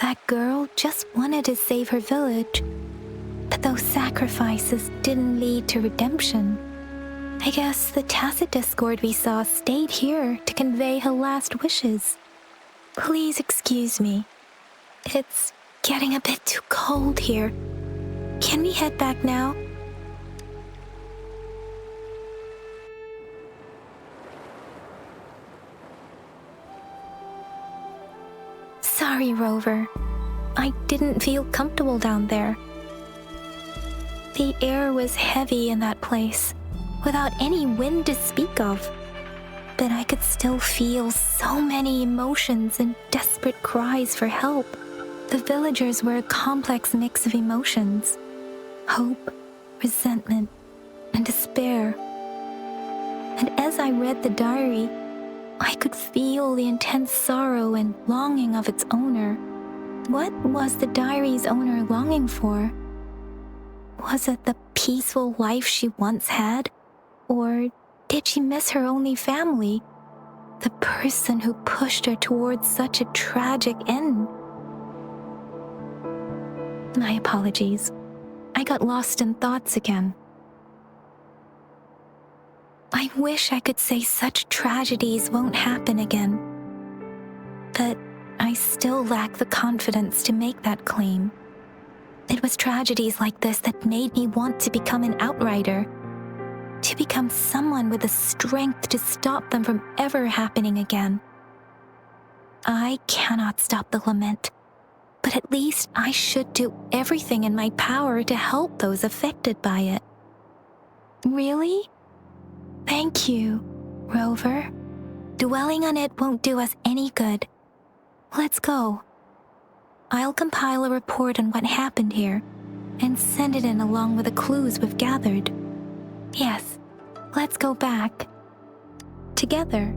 Speaker 2: That girl just wanted to save her village, but those sacrifices didn't lead to redemption. I guess the tacit discord we saw stayed here to convey her last wishes. Please excuse me. It's getting a bit too cold here. Can we head back now? Sorry, Rover. I didn't feel comfortable down there. The air was heavy in that place, without any wind to speak of. But I could still feel so many emotions and desperate cries for help. The villagers were a complex mix of emotions: hope, resentment, and despair. And as I read the diary, I could feel the intense sorrow and longing of its owner. What was the diary's owner longing for? Was it the peaceful life she once had? Or did she miss her only family? The person who pushed her towards such a tragic end? My apologies. I got lost in thoughts again. I wish I could say such tragedies won't happen again. But I still lack the confidence to make that claim. It was tragedies like this that made me want to become an outrider, to become someone with the strength to stop them from ever happening again. I cannot stop the lament, but at least I should do everything in my power to help those affected by it. Really? Thank you, Rover. Dwelling on it won't do us any good. Let's go. I'll compile a report on what happened here and send it in along with the clues we've gathered. Yes, let's go back. Together.